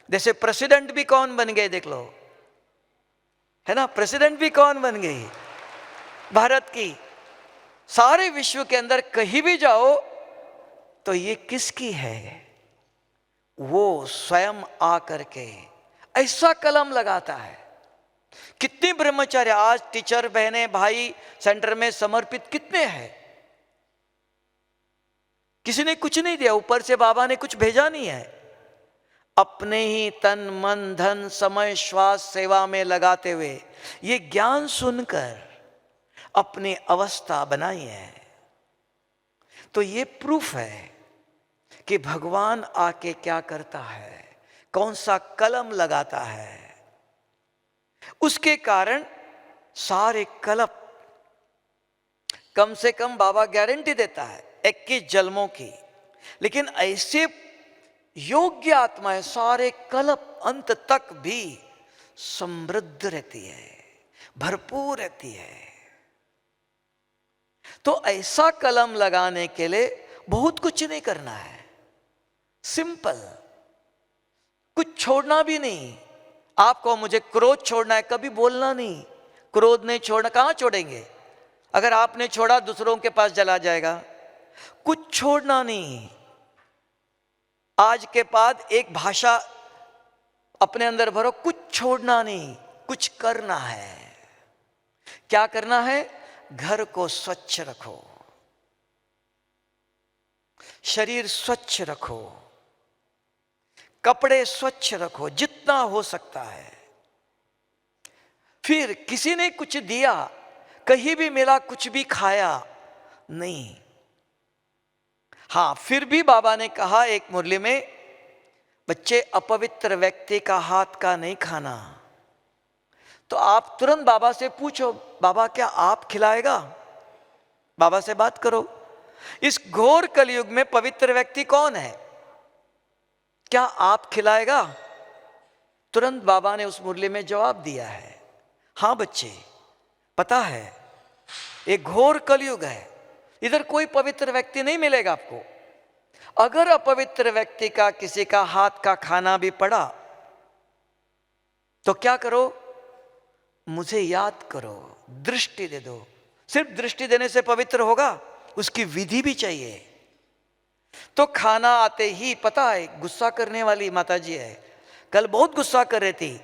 जैसे प्रेसिडेंट भी कौन बन गए देख लो, है ना? प्रेसिडेंट भी कौन बन गई? भारत की। सारे विश्व के अंदर कहीं भी जाओ तो ये किसकी है? वो स्वयं आकर के ऐसा कलम लगाता है। कितने ब्रह्मचार्य आज टीचर बहने भाई सेंटर में समर्पित कितने हैं? किसी ने कुछ नहीं दिया, ऊपर से बाबा ने कुछ भेजा नहीं है। अपने ही तन मन धन समय श्वास सेवा में लगाते हुए ये ज्ञान सुनकर अपनी अवस्था बनाई है। तो ये प्रूफ है कि भगवान आके क्या करता है, कौन सा कलम लगाता है। उसके कारण सारे कलप, कम से कम बाबा गारंटी देता है 21 जन्मों की। लेकिन ऐसे योग्य आत्माएं सारे कल्प अंत तक भी समृद्ध रहती है, भरपूर रहती है। तो ऐसा कलम लगाने के लिए बहुत कुछ नहीं करना है, सिंपल, कुछ छोड़ना भी नहीं। आपको मुझे क्रोध छोड़ना है, कभी बोलना नहीं, क्रोध नहीं छोड़ना। कहां छोड़ेंगे? अगर आपने छोड़ा दूसरों के पास चला जाएगा। कुछ छोड़ना नहीं। आज के बाद एक भाषा अपने अंदर भरो, कुछ छोड़ना नहीं, कुछ करना है। क्या करना है? घर को स्वच्छ रखो, शरीर स्वच्छ रखो, कपड़े स्वच्छ रखो जितना हो सकता है। फिर किसी ने कुछ दिया, कहीं भी मिला, कुछ भी खाया नहीं। हाँ, फिर भी बाबा ने कहा एक मुरली में, बच्चे अपवित्र व्यक्ति का हाथ का नहीं खाना। तो आप तुरंत बाबा से पूछो, बाबा क्या आप खिलाएगा? बाबा से बात करो। इस घोर कलयुग में पवित्र व्यक्ति कौन है? क्या आप खिलाएगा? तुरंत बाबा ने उस मुरली में जवाब दिया है, हाँ बच्चे, पता है ये घोर कलयुग है, इधर कोई पवित्र व्यक्ति नहीं मिलेगा आपको। अगर अपवित्र व्यक्ति का किसी का हाथ का खाना भी पड़ा तो क्या करो, मुझे याद करो, दृष्टि दे दो। सिर्फ दृष्टि देने से पवित्र होगा, उसकी विधि भी चाहिए। तो खाना आते ही, पता है गुस्सा करने वाली माता जी है, कल बहुत गुस्सा कर रही थी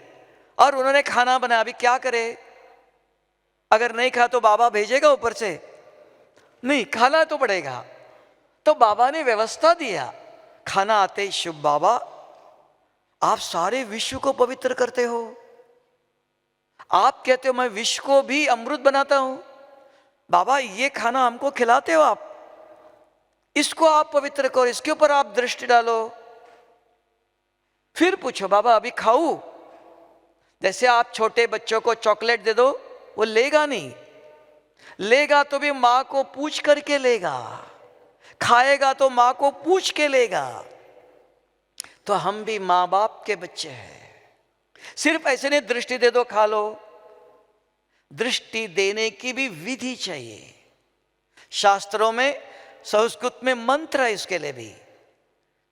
और उन्होंने खाना बनाया, अभी क्या करे, अगर नहीं खा तो बाबा भेजेगा ऊपर से, नहीं खाना तो पड़ेगा। तो बाबा ने व्यवस्था दिया, खाना आते ही, शुभ बाबा आप सारे विश्व को पवित्र करते हो, आप कहते हो मैं विश्व को भी अमृत बनाता हूं, बाबा ये खाना हमको खिलाते हो आप, इसको आप पवित्र करो, इसके ऊपर आप दृष्टि डालो। फिर पूछो बाबा अभी खाऊं? जैसे आप छोटे बच्चों को चॉकलेट दे दो, वो लेगा नहीं, लेगा तो भी मां को पूछ करके लेगा, खाएगा तो मां को पूछ के लेगा। तो हम भी मां बाप के बच्चे हैं, सिर्फ ऐसे नहीं दृष्टि दे दो खा लो, दृष्टि देने की भी विधि चाहिए। शास्त्रों में, संस्कृत में मंत्र है इसके लिए भी,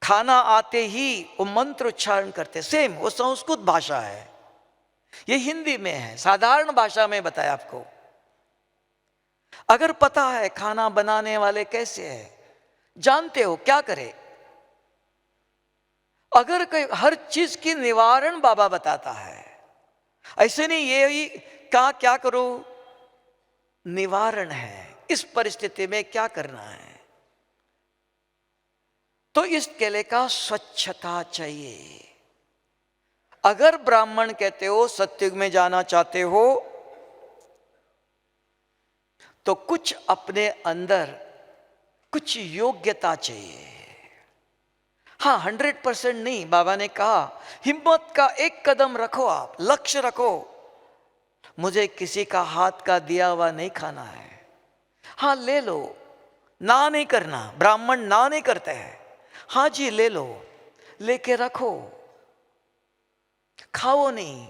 खाना आते ही वो मंत्र उच्चारण करते, सेम वो संस्कृत भाषा है, ये हिंदी में है, साधारण भाषा में बताया आपको। अगर पता है खाना बनाने वाले कैसे है, जानते हो क्या करे, अगर हर चीज की निवारण बाबा बताता है, ऐसे नहीं ये ही कहा क्या करो, निवारण है, इस परिस्थिति में क्या करना है। तो इसके लिए का स्वच्छता चाहिए। अगर ब्राह्मण कहते हो सत्युग में जाना चाहते हो तो कुछ अपने अंदर कुछ योग्यता चाहिए। हाँ 100% नहीं, बाबा ने कहा हिम्मत का एक कदम रखो, आप लक्ष्य रखो, मुझे किसी का हाथ का दिया हुआ नहीं खाना है। हाँ ले लो, ना नहीं करना, ब्राह्मण ना नहीं करते हैं, हाँ जी ले लो, लेके रखो, खाओ नहीं,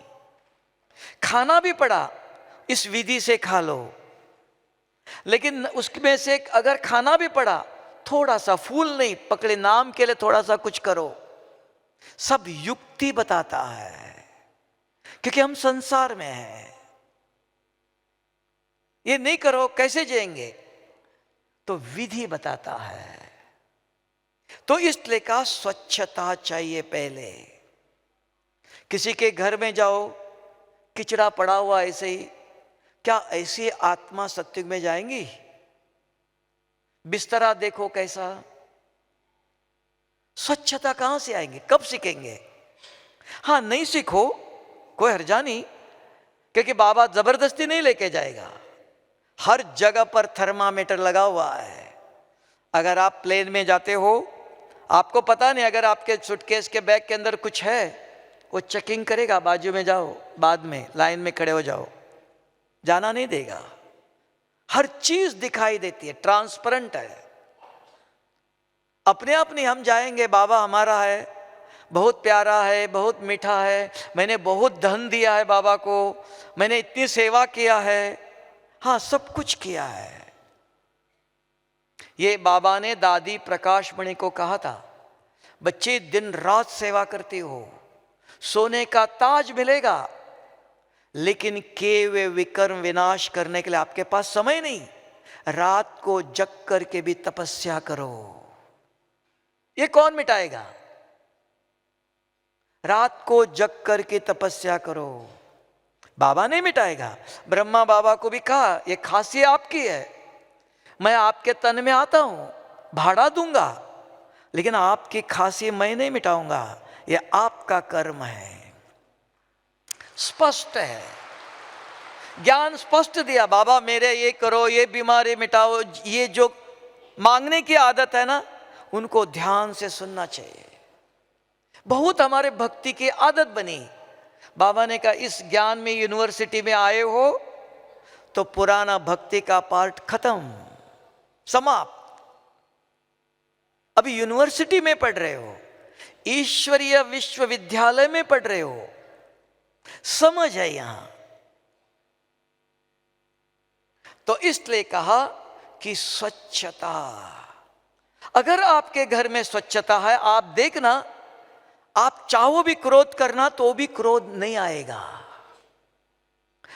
खाना भी पड़ा इस विधि से खा लो, लेकिन उसमें से अगर खाना भी पड़ा थोड़ा सा, फूल नहीं पकड़े नाम के लिए थोड़ा सा कुछ करो। सब युक्ति बताता है क्योंकि हम संसार में हैं, ये नहीं करो कैसे जिएंगे, तो विधि बताता है। तो इसलिए का स्वच्छता चाहिए। पहले किसी के घर में जाओ, किचड़ा पड़ा हुआ ऐसे ही, क्या ऐसी आत्मा सत्युग में जाएंगी? बिस्तरा देखो कैसा, स्वच्छता कहां से आएंगे, कब सीखेंगे? हाँ नहीं सीखो कोई हर्जा नहीं, क्योंकि बाबा जबरदस्ती नहीं लेके जाएगा। हर जगह पर थर्मामीटर लगा हुआ है। अगर आप प्लेन में जाते हो, आपको पता नहीं, अगर आपके सूटकेस के बैग के अंदर कुछ है, वो चेकिंग करेगा, बाजू में जाओ, बाद में लाइन में खड़े हो जाओ, जाना नहीं देगा। हर चीज दिखाई देती है, ट्रांसपेरेंट है। अपने आप नहीं हम जाएंगे, बाबा हमारा है, बहुत प्यारा है, बहुत मीठा है, मैंने बहुत धन दिया है बाबा को, मैंने इतनी सेवा किया है, हाँ सब कुछ किया है। ये बाबा ने दादी प्रकाश मणि को कहा था, बच्चे दिन रात सेवा करते हो, सोने का ताज मिलेगा, लेकिन केवल विकर्म विनाश करने के लिए आपके पास समय नहीं, रात को जग करके भी तपस्या करो। ये कौन मिटाएगा? रात को जग करके तपस्या करो, बाबा नहीं मिटाएगा। ब्रह्मा बाबा को भी कहा ये खासियत आपकी है, मैं आपके तन में आता हूं, भाड़ा दूंगा, लेकिन आपकी खासियत मैं नहीं मिटाऊंगा, ये आपका कर्म है। स्पष्ट है, ज्ञान स्पष्ट दिया बाबा, मेरे ये करो, ये बीमारी मिटाओ, ये जो मांगने की आदत है ना, उनको ध्यान से सुनना चाहिए। बहुत हमारे भक्ति की आदत बनी। बाबा ने कहा इस ज्ञान में यूनिवर्सिटी में आए हो तो पुराना भक्ति का पार्ट खत्म, समाप्त। अभी यूनिवर्सिटी में पढ़ रहे हो, ईश्वरीय विश्वविद्यालय में पढ़ रहे हो, समझ है यहां। तो इसलिए कहा कि स्वच्छता। अगर आपके घर में स्वच्छता है, आप देखना, आप चाहो भी क्रोध करना तो भी क्रोध नहीं आएगा।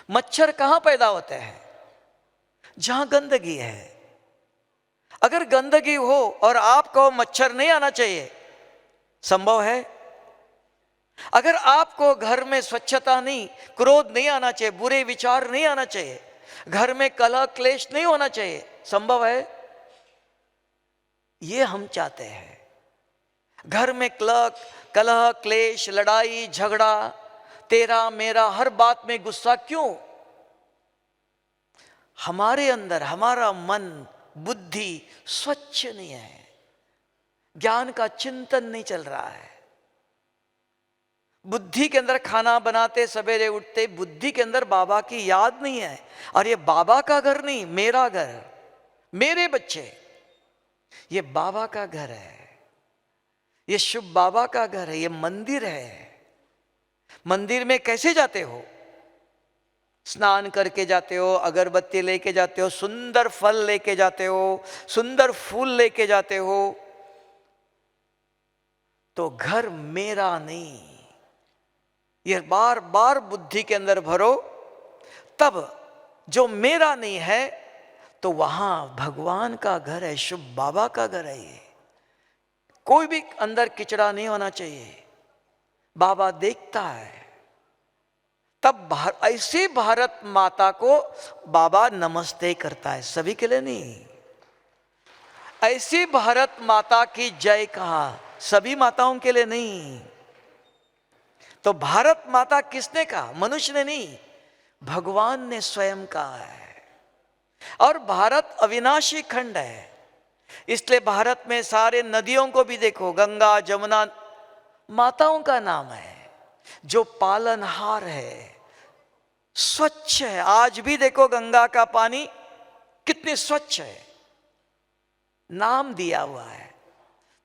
मच्छर कहां पैदा होते हैं? जहां गंदगी है। अगर गंदगी हो और आपको मच्छर नहीं आना चाहिए, संभव है? अगर आपको घर में स्वच्छता नहीं, क्रोध नहीं आना चाहिए, बुरे विचार नहीं आना चाहिए, घर में कलह क्लेश नहीं होना चाहिए, संभव है? ये हम चाहते हैं। घर में कलह क्लेश, लड़ाई झगड़ा, तेरा मेरा, हर बात में गुस्सा क्यों? हमारे अंदर हमारा मन बुद्धि स्वच्छ नहीं है, ज्ञान का चिंतन नहीं चल रहा है। बुद्धि के अंदर खाना बनाते सवेरे उठते बुद्धि के अंदर बाबा की याद नहीं है। और ये बाबा का घर नहीं, मेरा घर, मेरे बच्चे, ये बाबा का घर है, ये शुभ बाबा का घर है, ये मंदिर है। मंदिर में कैसे जाते हो? स्नान करके जाते हो, अगरबत्ती लेके जाते हो, सुंदर फल लेके जाते हो, सुंदर फूल लेके जाते हो। तो घर मेरा नहीं, ये बार बार बुद्धि के अंदर भरो, तब जो मेरा नहीं है तो वहां भगवान का घर है, शुभ बाबा का घर है। ये कोई भी अंदर किचड़ा नहीं होना चाहिए, बाबा देखता है। तब ऐसी भारत माता को बाबा नमस्ते करता है, सभी के लिए नहीं। ऐसी भारत माता की जय कहा, सभी माताओं के लिए नहीं। तो भारत माता किसने कहा? मनुष्य ने नहीं, भगवान ने स्वयं कहा है। और भारत अविनाशी खंड है, इसलिए भारत में सारे नदियों को भी देखो, गंगा जमुना माताओं का नाम है, जो पालनहार है, स्वच्छ है। आज भी देखो गंगा का पानी कितनी स्वच्छ है, नाम दिया हुआ है।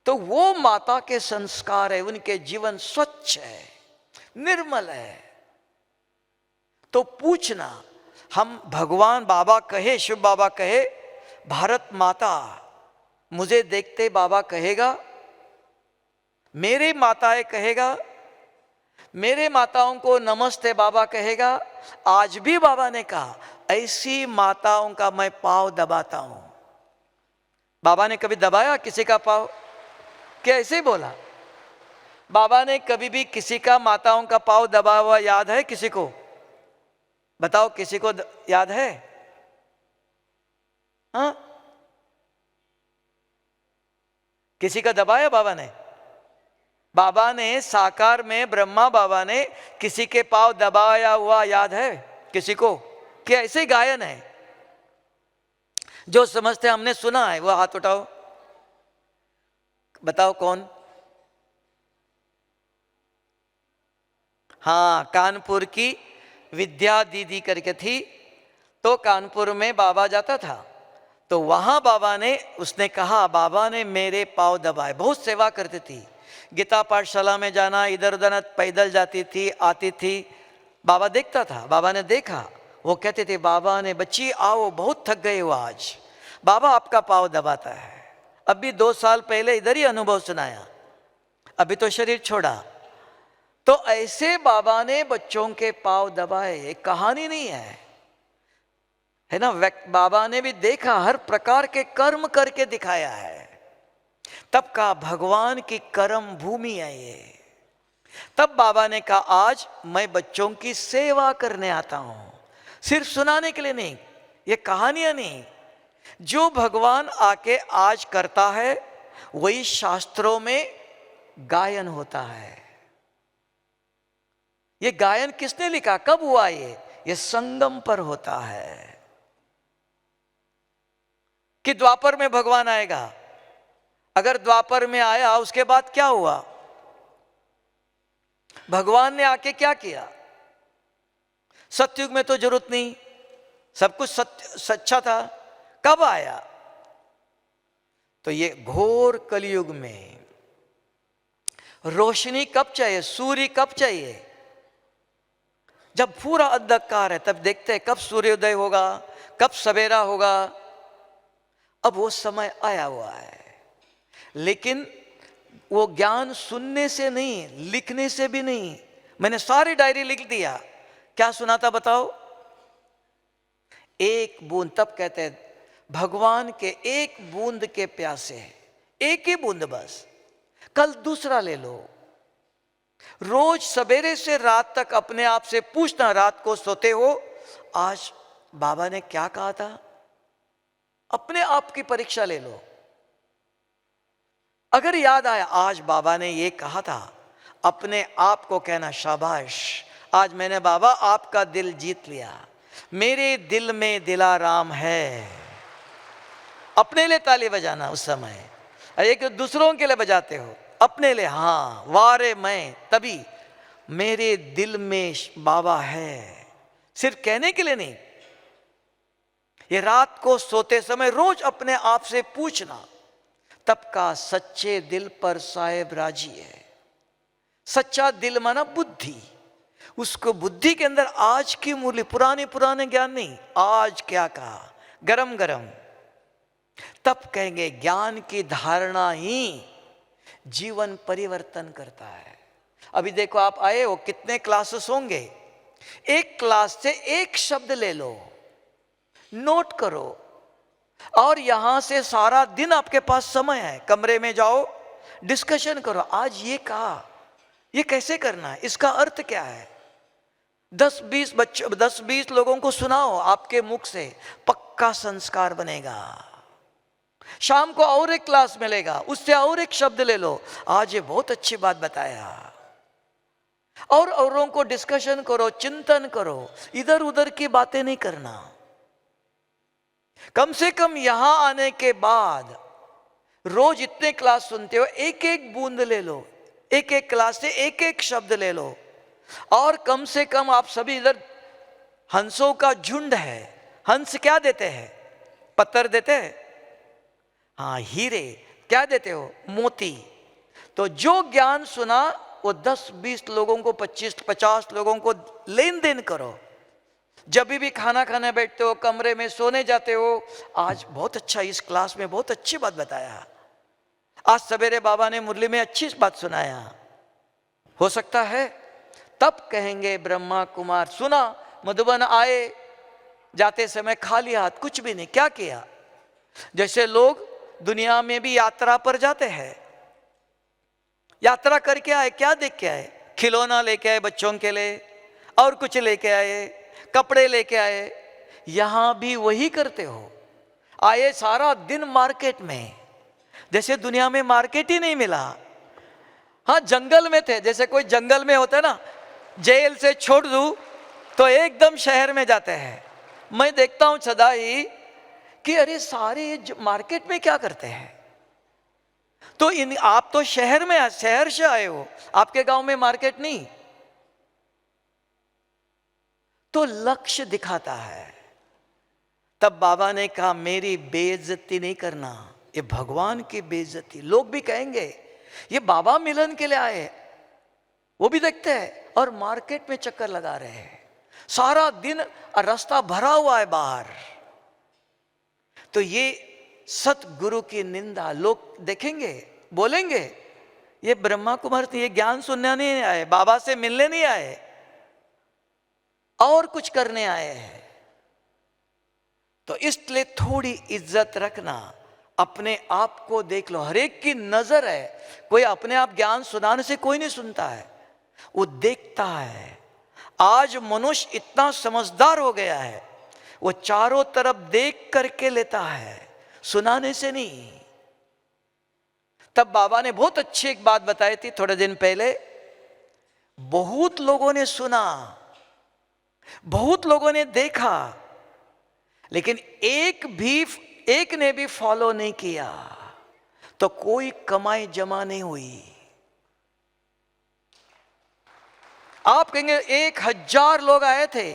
तो वो माता के संस्कार है, उनके जीवन स्वच्छ है, निर्मल है। तो पूछना, हम भगवान बाबा कहे, शिव बाबा कहे, भारत माता, मुझे देखते बाबा कहेगा, मेरे माताएं कहेगा, मेरे माताओं को नमस्ते बाबा कहेगा। आज भी बाबा ने कहा, ऐसी माताओं का मैं पांव दबाता हूं। बाबा ने कभी दबाया किसी का पांव? क्या ऐसे ही बोला? बाबा ने कभी भी किसी का, माताओं का पांव दबा हुआ याद है किसी को? बताओ, किसी को याद है? हाँ, किसी का दबाया बाबा ने? बाबा ने साकार में, ब्रह्मा बाबा ने किसी के पांव दबाया हुआ याद है किसी को? क्या ऐसे गायन है? जो समझते हमने सुना है वो हाथ उठाओ, बताओ कौन? हाँ, कानपुर की विद्या दीदी करके थी, तो कानपुर में बाबा जाता था, तो वहां बाबा ने, उसने कहा, बाबा ने मेरे पांव दबाए। बहुत सेवा करती थी, गीता पाठशाला में जाना, इधर उधर पैदल जाती थी, आती थी, बाबा देखता था। बाबा ने देखा, वो कहते थे, बाबा ने, बच्ची आओ, बहुत थक गए हो आज, बाबा आपका पांव दबाता है। अभी 2 साल पहले इधर ही अनुभव सुनाया, अभी तो शरीर छोड़ा। तो ऐसे बाबा ने बच्चों के पांव दबाए, एक कहानी नहीं है ना। बाबा ने भी देखा, हर प्रकार के कर्म करके दिखाया है। तब का भगवान की कर्म भूमि है ये। तब बाबा ने कहा, आज मैं बच्चों की सेवा करने आता हूं, सिर्फ सुनाने के लिए नहीं, ये कहानियां नहीं। जो भगवान आके आज करता है वही शास्त्रों में गायन होता है। ये गायन किसने लिखा, कब हुआ ये संगम पर होता है कि द्वापर में भगवान आएगा। अगर द्वापर में आया, उसके बाद क्या हुआ? भगवान ने आके क्या किया? सतयुग में तो जरूरत नहीं, सब कुछ सच्चा था। कब आया? तो ये घोर कलयुग में रोशनी कब चाहिए? सूर्य कब चाहिए? जब पूरा अंधकार है, तब देखते हैं कब सूर्योदय होगा, कब सवेरा होगा, अब वो समय आया हुआ है। लेकिन वो ज्ञान सुनने से नहीं, लिखने से भी नहीं। मैंने सारी डायरी लिख दिया, क्या सुना था बताओ? एक बूंद। तब कहते हैं भगवान के एक बूंद के प्यासे हैं, एक ही बूंद बस। कल दूसरा ले लो। रोज सवेरे से रात तक अपने आप से पूछना, रात को सोते हो, आज बाबा ने क्या कहा था? अपने आप की परीक्षा ले लो। अगर याद आया आज बाबा ने ये कहा था, अपने आप को कहना, शाबाश, आज मैंने बाबा आपका दिल जीत लिया, मेरे दिल में दिलाराम है। अपने लिए ताली बजाना उस समय, एक दूसरों के लिए बजाते हो, अपने लिए हाँ, वारे मैं, तभी मेरे दिल में बाबा है। सिर्फ कहने के लिए नहीं, ये रात को सोते समय रोज अपने आप से पूछना, तब का सच्चे दिल पर साहेब राजी है। सच्चा दिल माना बुद्धि, उसको बुद्धि के अंदर आज की मूल्य, पुराने ज्ञान नहीं, आज क्या कहा, गरम गरम। तब कहेंगे ज्ञान की धारणा ही जीवन परिवर्तन करता है। अभी देखो आप आए हो, कितने क्लासेस होंगे, एक क्लास से एक शब्द ले लो, नोट करो, और यहां से सारा दिन आपके पास समय है। कमरे में जाओ, डिस्कशन करो, आज ये कहा, ये कैसे करना है, इसका अर्थ क्या है। 10-20 बच्चों, 10-20 लोगों को सुनाओ, आपके मुख से पक्का संस्कार बनेगा। शाम को और एक क्लास मिलेगा, उससे और एक शब्द ले लो, आज ये बहुत अच्छी बात बताया। और औरों को डिस्कशन करो, चिंतन करो, इधर उधर की बातें नहीं करना। कम से कम यहां आने के बाद रोज इतने क्लास सुनते हो, एक एक बूंद ले लो, एक एक क्लास से एक एक शब्द ले लो। और कम से कम आप सभी, इधर हंसों का झुंड है, हंस क्या देते हैं? पत्थर देते हैं, हाँ, हीरे क्या देते हो? मोती। तो जो ज्ञान सुना वो 10-20 लोगों को, 25-50 लोगों को लेन देन करो। जब भी खाना खाने बैठते हो, कमरे में सोने जाते हो, आज बहुत अच्छा, इस क्लास में बहुत अच्छी बात बताया, आज सवेरे बाबा ने मुरली में अच्छी बात सुनाया। हो सकता है तब कहेंगे ब्रह्मा कुमार, सुना, मधुबन आए, जाते समय खाली हाथ, कुछ भी नहीं, क्या किया? जैसे लोग दुनिया में भी यात्रा पर जाते हैं, यात्रा करके आए, क्या देख के आए? खिलौना लेके आए बच्चों के लिए, और कुछ लेके आए, कपड़े लेके आए। यहां भी वही करते हो, आए सारा दिन मार्केट में, जैसे दुनिया में मार्केट ही नहीं मिला। हाँ, जंगल में थे, जैसे कोई जंगल में होता है ना, जेल से छोड़ दूं तो एकदम शहर में जाते हैं। मैं देखता हूं सदा ही कि अरे सारे मार्केट में क्या करते हैं। तो आप तो शहर में, शहर से आए हो, आपके गांव में मार्केट नहीं। तो लक्ष्य दिखाता है। तब बाबा ने कहा, मेरी बेइज्जती नहीं करना, ये भगवान की बेइज्जती। लोग भी कहेंगे ये बाबा मिलन के लिए आए, वो भी देखते हैं, और मार्केट में चक्कर लगा रहे हैं, सारा दिन रास्ता भरा हुआ है बाहर। तो ये सतगुरु की निंदा, लोग देखेंगे, बोलेंगे ये ब्रह्मा कुमार थे, ये ज्ञान सुनने नहीं आए, बाबा से मिलने नहीं आए, और कुछ करने आए हैं। तो इसलिए थोड़ी इज्जत रखना, अपने आप को देख लो। हर एक की नजर है, कोई अपने आप ज्ञान सुनाने से कोई नहीं सुनता है, वो देखता है। आज मनुष्य इतना समझदार हो गया है, वो चारों तरफ देख करके लेता है, सुनाने से नहीं। तब बाबा ने बहुत अच्छी एक बात बताई थी थोड़े दिन पहले। बहुत लोगों ने सुना, बहुत लोगों ने देखा, लेकिन एक ने भी फॉलो नहीं किया, तो कोई कमाई जमा नहीं हुई। आप कहेंगे 1000 लोग आए थे,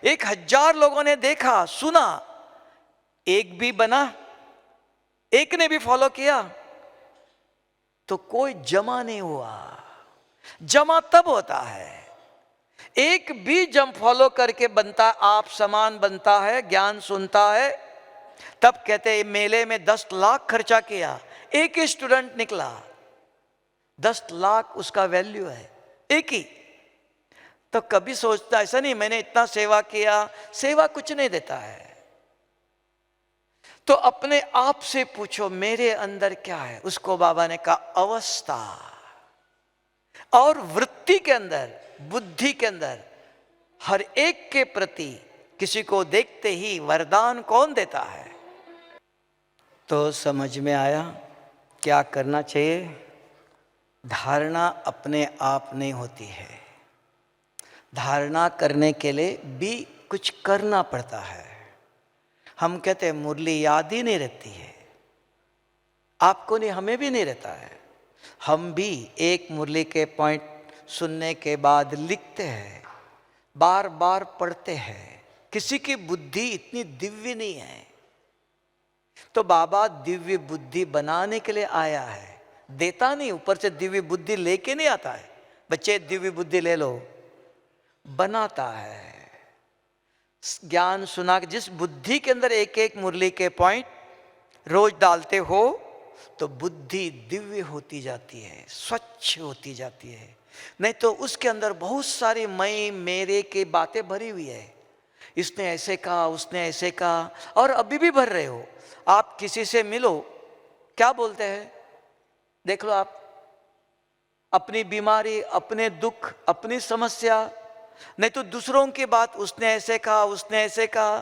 1000 लोगों ने देखा, सुना, एक भी बना, एक ने भी फॉलो किया, तो कोई जमा नहीं हुआ। जमा तब होता है एक भी जंप फॉलो करके बनता, आप समान बनता है, ज्ञान सुनता है। तब कहते हैं मेले में 10 लाख खर्चा किया, एक ही स्टूडेंट निकला, 10 लाख उसका वैल्यू है, एक ही। तो कभी सोचता ऐसा नहीं मैंने इतना सेवा किया, सेवा कुछ नहीं देता है। तो अपने आप से पूछो मेरे अंदर क्या है। उसको बाबा ने कहा अवस्था और वृत्ति के अंदर, बुद्धि के अंदर, हर एक के प्रति किसी को देखते ही वरदान कौन देता है। तो समझ में आया क्या करना चाहिए। धारणा अपने आप नहीं होती है, धारणा करने के लिए भी कुछ करना पड़ता है। हम कहते हैं मुरली याद ही नहीं रहती है, आपको नहीं, हमें भी नहीं रहता है। हम भी एक मुरली के पॉइंट सुनने के बाद लिखते हैं, बार बार पढ़ते हैं। किसी की बुद्धि इतनी दिव्य नहीं है, तो बाबा दिव्य बुद्धि बनाने के लिए आया है, देता नहीं। ऊपर से दिव्य बुद्धि लेके नहीं आता है, बच्चे दिव्य बुद्धि ले लो, बनाता है। ज्ञान सुना, जिस बुद्धि के अंदर एक एक मुरली के पॉइंट रोज डालते हो तो बुद्धि दिव्य होती जाती है, स्वच्छ होती जाती है। नहीं तो उसके अंदर बहुत सारी मैं मेरे की बातें भरी हुई है। इसने ऐसे कहा, उसने ऐसे कहा, और अभी भी भर रहे हो। आप किसी से मिलो, क्या बोलते हैं, देख लो आप, अपनी बीमारी, अपने दुख, अपनी समस्या, नहीं तो दूसरों की बात, उसने ऐसे कहा, उसने ऐसे कहा।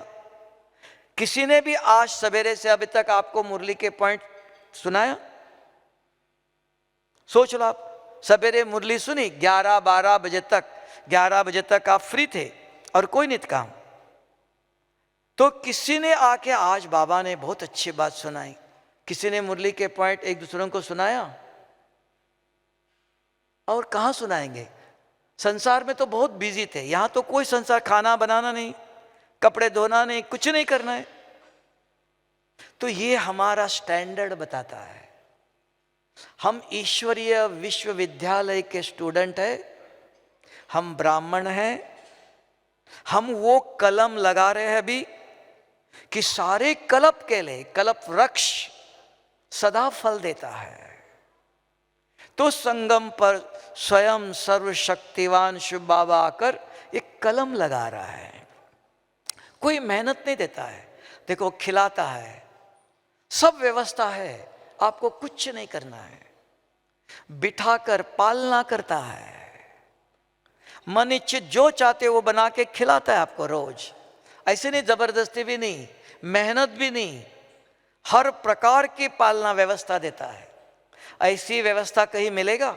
किसी ने भी आज सवेरे से अभी तक आपको मुरली के पॉइंट सुनाया? सोच लो, आप सवेरे मुरली सुनी, 11-12 बजे तक, 11 बजे तक आप फ्री थे और कोई नहीं काम, तो किसी ने आके आज बाबा ने बहुत अच्छी बात सुनाई, किसी ने मुरली के पॉइंट एक दूसरों को सुनाया? और कहाँ सुनाएंगे? संसार में तो बहुत बिजी थे, यहां तो कोई संसार, खाना बनाना नहीं, कपड़े धोना नहीं, कुछ नहीं करना है। तो ये हमारा स्टैंडर्ड बताता है। हम ईश्वरीय विश्वविद्यालय के स्टूडेंट हैं, हम ब्राह्मण हैं, हम वो कलम लगा रहे हैं अभी कि सारे कल्प के लिए कल्प वृक्ष सदा फल देता है। तो संगम पर स्वयं सर्वशक्तिवान शिव बाबा आकर एक कलम लगा रहा है, कोई मेहनत नहीं देता है। देखो खिलाता है, सब व्यवस्था है, आपको कुछ नहीं करना है, बिठाकर पालना करता है, मन इच्छित जो चाहते वो बना के खिलाता है आपको रोज। ऐसे नहीं, जबरदस्ती भी नहीं, मेहनत भी नहीं, हर प्रकार की पालना व्यवस्था देता है। ऐसी व्यवस्था कहीं मिलेगा?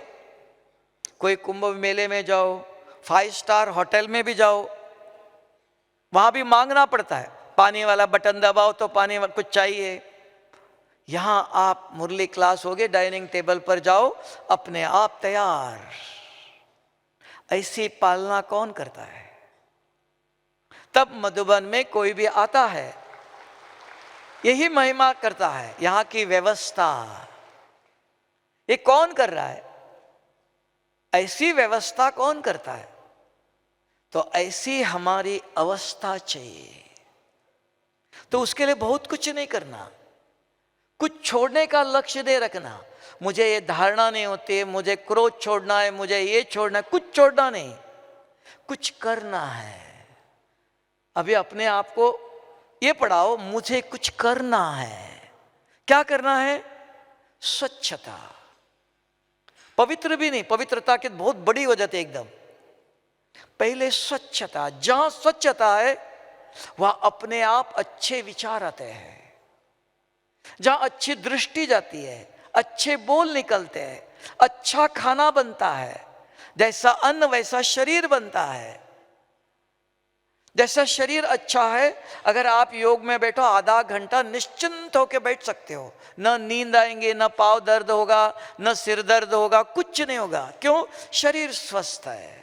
कोई कुंभ मेले में जाओ, 5 स्टार होटल में भी जाओ, वहां भी मांगना पड़ता है, पानी वाला बटन दबाओ तो पानी कुछ चाहिए। यहां आप मुरली क्लास होगे, डाइनिंग टेबल पर जाओ, अपने आप तैयार। ऐसी पालना कौन करता है? तब मधुबन में कोई भी आता है, यही महिमा करता है, यहां की व्यवस्था। ये कौन कर रहा है? ऐसी व्यवस्था कौन करता है? तो ऐसी हमारी अवस्था चाहिए। तो उसके लिए बहुत कुछ नहीं करना, कुछ छोड़ने का लक्ष्य नहीं रखना। मुझे ये धारणा नहीं होती है, मुझे क्रोध छोड़ना है, मुझे ये छोड़ना है, कुछ छोड़ना नहीं, कुछ करना है। अभी अपने आप को ये पढ़ाओ, मुझे कुछ करना है। क्या करना है? स्वच्छता। पवित्र भी नहीं, पवित्रता की बहुत बड़ी हो जाती है एकदम। पहले स्वच्छता, जहां स्वच्छता है वहां अपने आप अच्छे विचार आते हैं, जहां अच्छी दृष्टि जाती है, अच्छे बोल निकलते हैं, अच्छा खाना बनता है। जैसा अन्न वैसा शरीर बनता है। जैसा शरीर अच्छा है, अगर आप योग में बैठो आधा घंटा निश्चिंत होकर बैठ सकते हो, न नींद आएंगे, न पाँव दर्द होगा, न सिर दर्द होगा, कुछ नहीं होगा। क्यों? शरीर स्वस्थ है।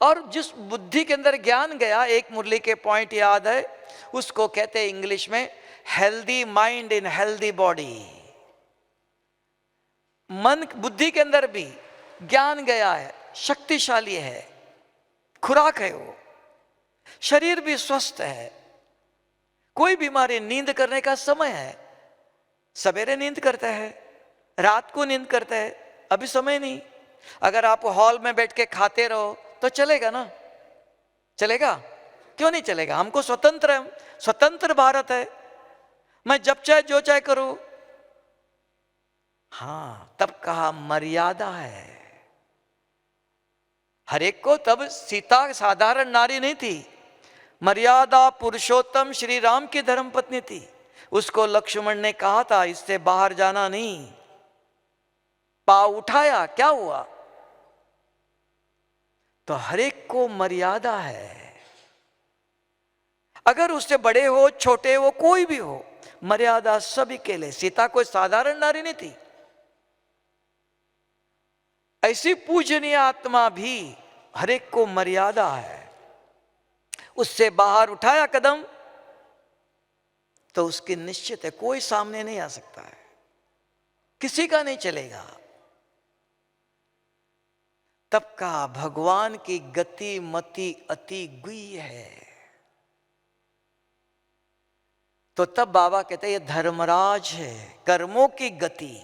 और जिस बुद्धि के अंदर ज्ञान गया, एक मुरली के पॉइंट याद है, उसको कहते हैं इंग्लिश में healthy mind in healthy body. मन बुद्धि के अंदर भी ज्ञान गया है, शक्तिशाली है, खुराक है वो, शरीर भी स्वस्थ है, कोई बीमारी, नींद करने का समय है, सवेरे नींद करता है, रात को नींद करता है, अभी समय नहीं। अगर आप हॉल में बैठ के खाते रहो तो चलेगा ना? चलेगा? क्यों नहीं चलेगा? हमको स्वतंत्र है, स्वतंत्र भारत है, मैं जब चाहे जो चाहे करूं। हाँ, तब कहा मर्यादा है हर एक को। तब सीता साधारण नारी नहीं थी, मर्यादा पुरुषोत्तम श्री राम की धर्मपत्नी थी। उसको लक्ष्मण ने कहा था इससे बाहर जाना नहीं, पाँव उठाया, क्या हुआ? तो हर एक को मर्यादा है। अगर उससे बड़े हो, छोटे हो, कोई भी हो, मर्यादा सभी के लिए। सीता कोई साधारण नारी नहीं थी, ऐसी पूजनीय आत्मा भी, हर एक को मर्यादा है। उससे बाहर उठाया कदम तो उसकी निश्चित है कोई सामने नहीं आ सकता है, किसी का नहीं चलेगा। तब का भगवान की गति मति अति गुह्य है। तो तब बाबा कहते हैं ये धर्मराज है, कर्मों की गति।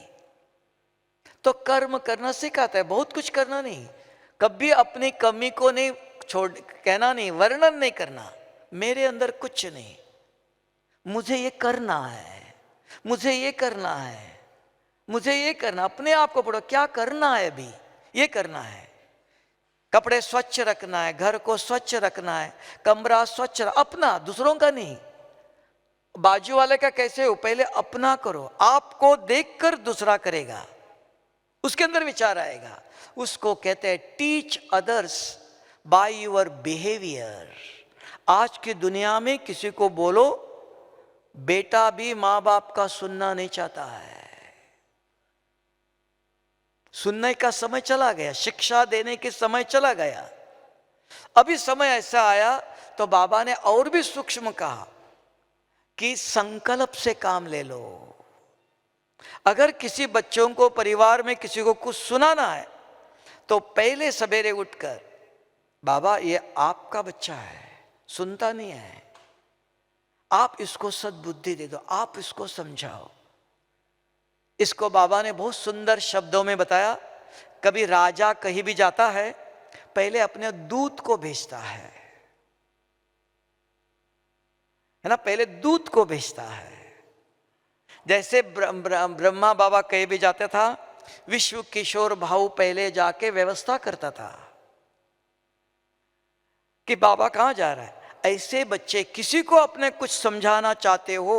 तो कर्म करना सिखाता है, बहुत कुछ करना नहीं, कभी अपनी कमी को नहीं छोड़, कहना नहीं, वर्णन नहीं करना, मेरे अंदर कुछ नहीं, मुझे ये करना है, मुझे ये करना है, मुझे ये करना। अपने आप को पढ़ो, क्या करना है अभी, ये करना है। कपड़े स्वच्छ रखना है, घर को स्वच्छ रखना है, कमरा स्वच्छ, अपना, दूसरों का नहीं। बाजू वाले का कैसे हो, पहले अपना करो, आपको देखकर दूसरा करेगा, उसके अंदर विचार आएगा। उसको कहते हैं teach others by your behaviour. आज की दुनिया में किसी को बोलो, बेटा भी मां बाप का सुनना नहीं चाहता है, सुनने का समय चला गया, शिक्षा देने के समय चला गया। अभी समय ऐसा आया तो बाबा ने और भी सूक्ष्म कहा कि संकल्प से काम ले लो। अगर किसी बच्चों को, परिवार में किसी को कुछ सुनाना है तो पहले सवेरे उठकर, बाबा ये आपका बच्चा है, सुनता नहीं है, आप इसको सद्बुद्धि दे दो, आप इसको समझाओ। इसको बाबा ने बहुत सुंदर शब्दों में बताया। कभी राजा कहीं भी जाता है, पहले अपने दूत को भेजता है ना, पहले दूत को भेजता है। जैसे ब्रह्मा बाबा कहीं भी जाते था, विश्व किशोर भाऊ पहले जाके व्यवस्था करता था कि बाबा कहां जा रहा है। ऐसे बच्चे, किसी को अपने कुछ समझाना चाहते हो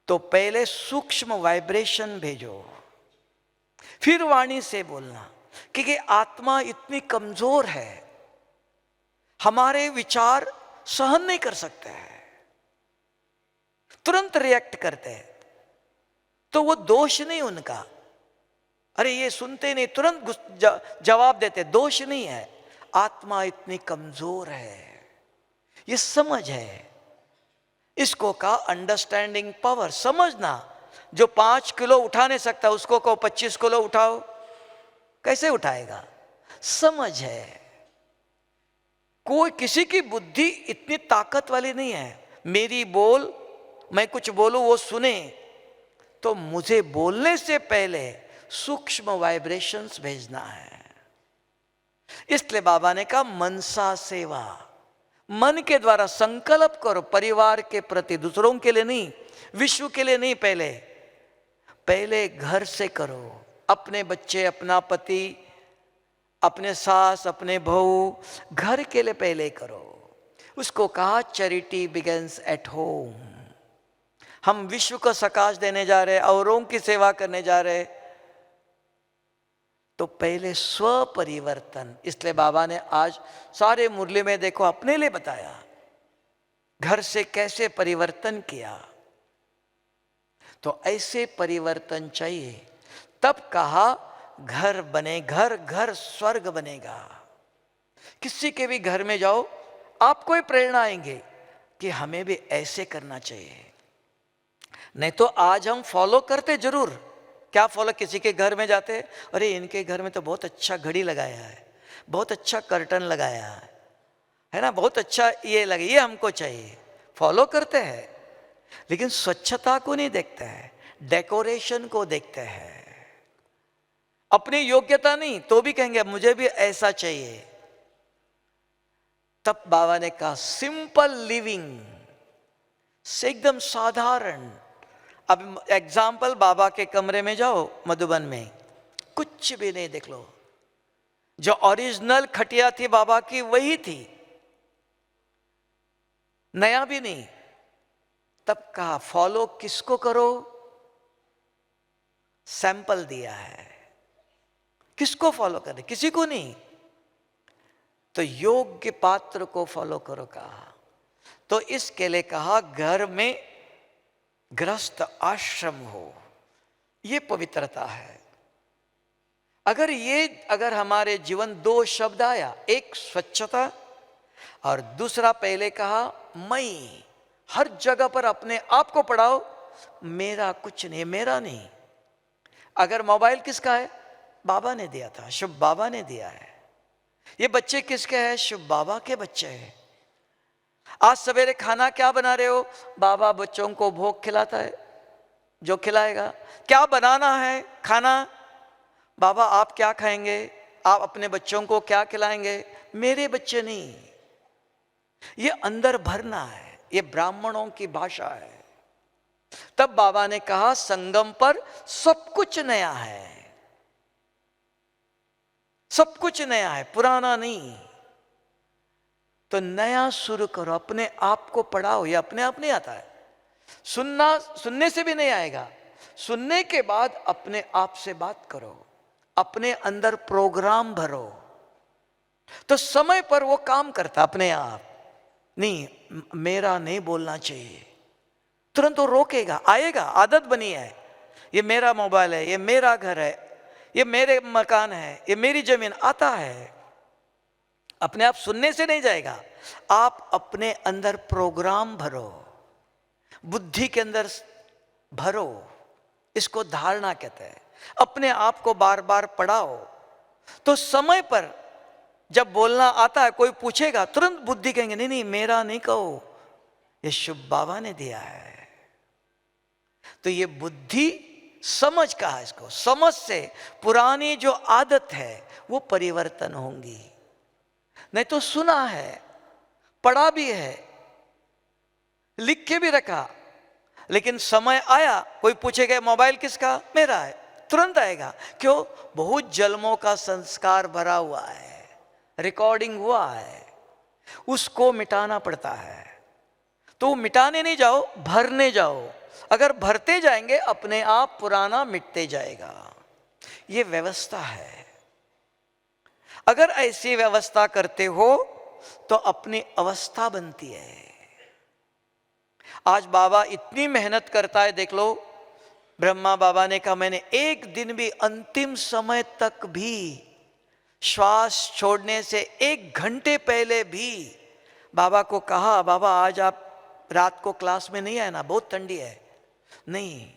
तो पहले सूक्ष्म वाइब्रेशन भेजो, फिर वाणी से बोलना, क्योंकि आत्मा इतनी कमजोर है, हमारे विचार सहन नहीं कर सकते हैं, तुरंत रिएक्ट करते हैं। तो वो दोष नहीं उनका, अरे ये सुनते नहीं, तुरंत जवाब देते, दोष नहीं है, आत्मा इतनी कमजोर है, ये समझ है। इसको कहा अंडरस्टैंडिंग पावर, समझना। जो 5 किलो उठा नहीं सकता उसको कहो 25 किलो उठाओ, कैसे उठाएगा? समझ है। कोई किसी की बुद्धि इतनी ताकत वाली नहीं है, मेरी बोल, मैं कुछ बोलूं वो सुने, तो मुझे बोलने से पहले सूक्ष्म वाइब्रेशंस भेजना है। इसलिए बाबा ने कहा मनसा सेवा, मन के द्वारा संकल्प करो, परिवार के प्रति, दूसरों के लिए नहीं, विश्व के लिए नहीं, पहले घर से करो। अपने बच्चे, अपना पति, अपने सास, अपने बहू, घर के लिए पहले करो। उसको कहा चैरिटी बिगिंस एट होम। हम विश्व को सकाश देने जा रहे, औरों की सेवा करने जा रहे, तो पहले स्व परिवर्तन। इसलिए बाबा ने आज सारे मुरली में देखो अपने लिए बताया, घर से कैसे परिवर्तन किया। तो ऐसे परिवर्तन चाहिए। तब कहा घर बने, घर स्वर्ग बनेगा। किसी के भी घर में जाओ, आपको ही प्रेरणा आएंगे कि हमें भी ऐसे करना चाहिए। नहीं तो आज हम फॉलो करते जरूर, क्या फॉलो? किसी के घर में जाते हैं, अरे इनके घर में तो बहुत अच्छा घड़ी लगाया है, बहुत अच्छा कर्टन लगाया है ना, बहुत अच्छा ये लगे, ये हमको चाहिए, फॉलो करते हैं। लेकिन स्वच्छता को नहीं देखते हैं, डेकोरेशन को देखते हैं, अपनी योग्यता नहीं तो भी कहेंगे मुझे भी ऐसा चाहिए। तब बाबा ने कहा सिंपल लिविंग से एकदम साधारण। अब एग्जाम्पल, बाबा के कमरे में जाओ मधुबन में, कुछ भी नहीं, देख लो जो ओरिजिनल खटिया थी बाबा की वही थी, नया भी नहीं। तब कहा फॉलो किसको करो? सैंपल दिया है, किसको फॉलो करें? किसी को नहीं, तो योग्य पात्र को फॉलो करो कहा। तो इसके लिए कहा घर में गृहस्थ आश्रम हो, ये पवित्रता है। अगर हमारे जीवन दो शब्द आया, एक स्वच्छता और दूसरा पहले कहा मैं, हर जगह पर अपने आप को पढ़ाओ, मेरा कुछ नहीं, मेरा नहीं। अगर मोबाइल किसका है? बाबा ने दिया था, शुभ बाबा ने दिया है। ये बच्चे किसके हैं? शुभ बाबा के बच्चे हैं। आज सवेरे खाना क्या बना रहे हो? बाबा बच्चों को भोग खिलाता है, जो खिलाएगा। क्या बनाना है खाना? बाबा आप क्या खाएंगे? आप अपने बच्चों को क्या खिलाएंगे? मेरे बच्चे नहीं। ये अंदर भरना है, ये ब्राह्मणों की भाषा है। तब बाबा ने कहा संगम पर सब कुछ नया है, सब कुछ नया है, पुराना नहीं। तो नया शुरू करो, अपने आप को पढ़ाओ। ये अपने आप नहीं आता है, सुनने से भी नहीं आएगा। सुनने के बाद अपने आप से बात करो, अपने अंदर प्रोग्राम भरो, तो समय पर वो काम करता अपने आप। नहीं मेरा नहीं बोलना चाहिए, तुरंत वो रोकेगा, आएगा, आदत बनी है। ये मेरा मोबाइल है, ये मेरा घर है, ये मेरे मकान है, ये मेरी जमीन, आता है अपने आप। सुनने से नहीं जाएगा, आप अपने अंदर प्रोग्राम भरो, बुद्धि के अंदर भरो। इसको धारणा कहते हैं। अपने आप को बार बार पढ़ाओ, तो समय पर जब बोलना आता है, कोई पूछेगा, तुरंत बुद्धि कहेंगे नहीं नहीं मेरा नहीं कहो, ये शुभ बाबा ने दिया है। तो ये बुद्धि समझ कहा इसको, समझ से पुरानी जो आदत है वो परिवर्तन होंगी। नहीं तो सुना है, पढ़ा भी है, लिख के भी रखा, लेकिन समय आया कोई पूछेगा मोबाइल किसका? मेरा है, तुरंत आएगा। क्यों? बहुत जन्मों का संस्कार भरा हुआ है, रिकॉर्डिंग हुआ है, उसको मिटाना पड़ता है। तो मिटाने नहीं जाओ, भरने जाओ। अगर भरते जाएंगे अपने आप पुराना मिटते जाएगा। ये व्यवस्था है। अगर ऐसी व्यवस्था करते हो तो अपनी अवस्था बनती है। आज बाबा इतनी मेहनत करता है, देख लो। ब्रह्मा बाबा ने कहा मैंने एक दिन भी, अंतिम समय तक भी, श्वास छोड़ने से 1 घंटे पहले भी बाबा को कहा बाबा आज आप रात को क्लास में नहीं आए ना, बहुत ठंडी है। नहीं,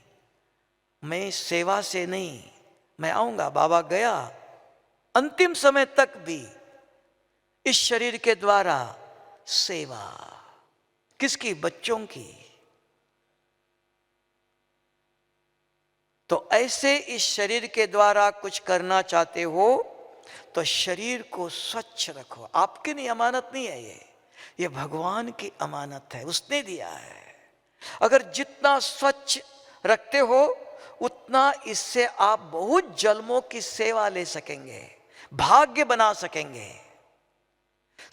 मैं सेवा से नहीं, मैं आऊंगा। बाबा गया, अंतिम समय तक भी इस शरीर के द्वारा सेवा। किसकी? बच्चों की। तो ऐसे इस शरीर के द्वारा कुछ करना चाहते हो तो शरीर को स्वच्छ रखो। आपकी नहीं, अमानत नहीं है ये भगवान की अमानत है, उसने दिया है। अगर जितना स्वच्छ रखते हो उतना इससे आप बहुत जन्मों की सेवा ले सकेंगे, भाग्य बना सकेंगे।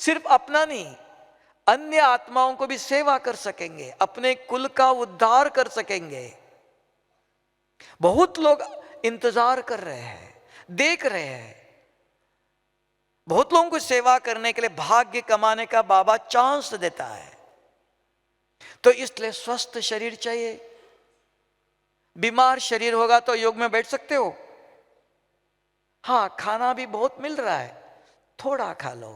सिर्फ अपना नहीं, अन्य आत्माओं को भी सेवा कर सकेंगे, अपने कुल का उद्धार कर सकेंगे। बहुत लोग इंतजार कर रहे हैं, देख रहे हैं। बहुत लोगों को सेवा करने के लिए, भाग्य कमाने का बाबा चांस देता है। तो इसलिए स्वस्थ शरीर चाहिए। बीमार शरीर होगा तो योग में बैठ सकते हो। हाँ, खाना भी बहुत मिल रहा है, थोड़ा खा लो,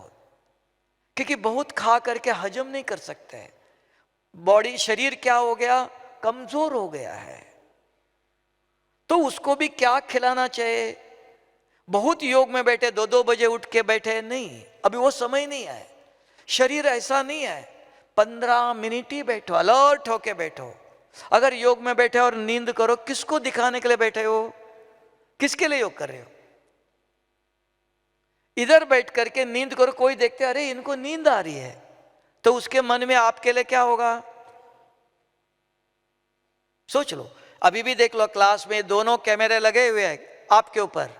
क्योंकि बहुत खा करके हजम नहीं कर सकते। बॉडी, शरीर क्या हो गया? कमजोर हो गया है। तो उसको भी क्या खिलाना चाहिए? बहुत योग में बैठे 2-2 बजे उठ के बैठे, नहीं, अभी वो समय नहीं है। शरीर ऐसा नहीं है। 15 मिनट ही बैठो, अलर्ट होके बैठो। अगर योग में बैठे और नींद करो, किसको दिखाने के लिए बैठे हो? किसके लिए योग कर रहे हो? इधर बैठ करके नींद करो, कोई देखते अरे इनको नींद आ रही है, तो उसके मन में आपके लिए क्या होगा? सोच लो। अभी भी देख लो, क्लास में दोनों कैमरे लगे हुए हैं आपके ऊपर,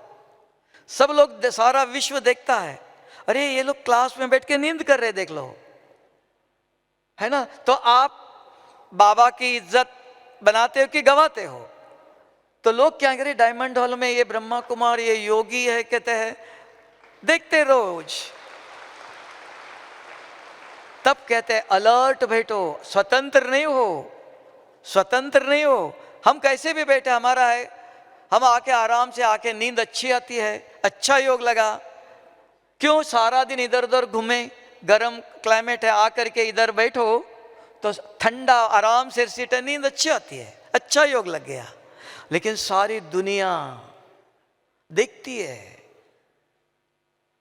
सब लोग, सारा विश्व देखता है, अरे ये लोग क्लास में बैठ के नींद कर रहे, देख लो, है ना? तो आप बाबा की इज्जत बनाते हो कि गवाते हो? तो लोग क्या करें, डायमंड हॉल में ये ब्रह्मा कुमार, ये योगी है, कहते हैं, देखते रोज। तब कहते हैं अलर्ट बैठो, स्वतंत्र नहीं हो, स्वतंत्र नहीं हो। हम कैसे भी बैठे, हमारा है, हम आके आराम से आके, नींद अच्छी आती है, अच्छा योग लगा। क्यों सारा दिन इधर उधर घूमे? गर्म क्लाइमेट है, आकर के इधर बैठो तो ठंडा आराम से सीटे, नींद अच्छी आती है, अच्छा योग लग गया। लेकिन सारी दुनिया देखती है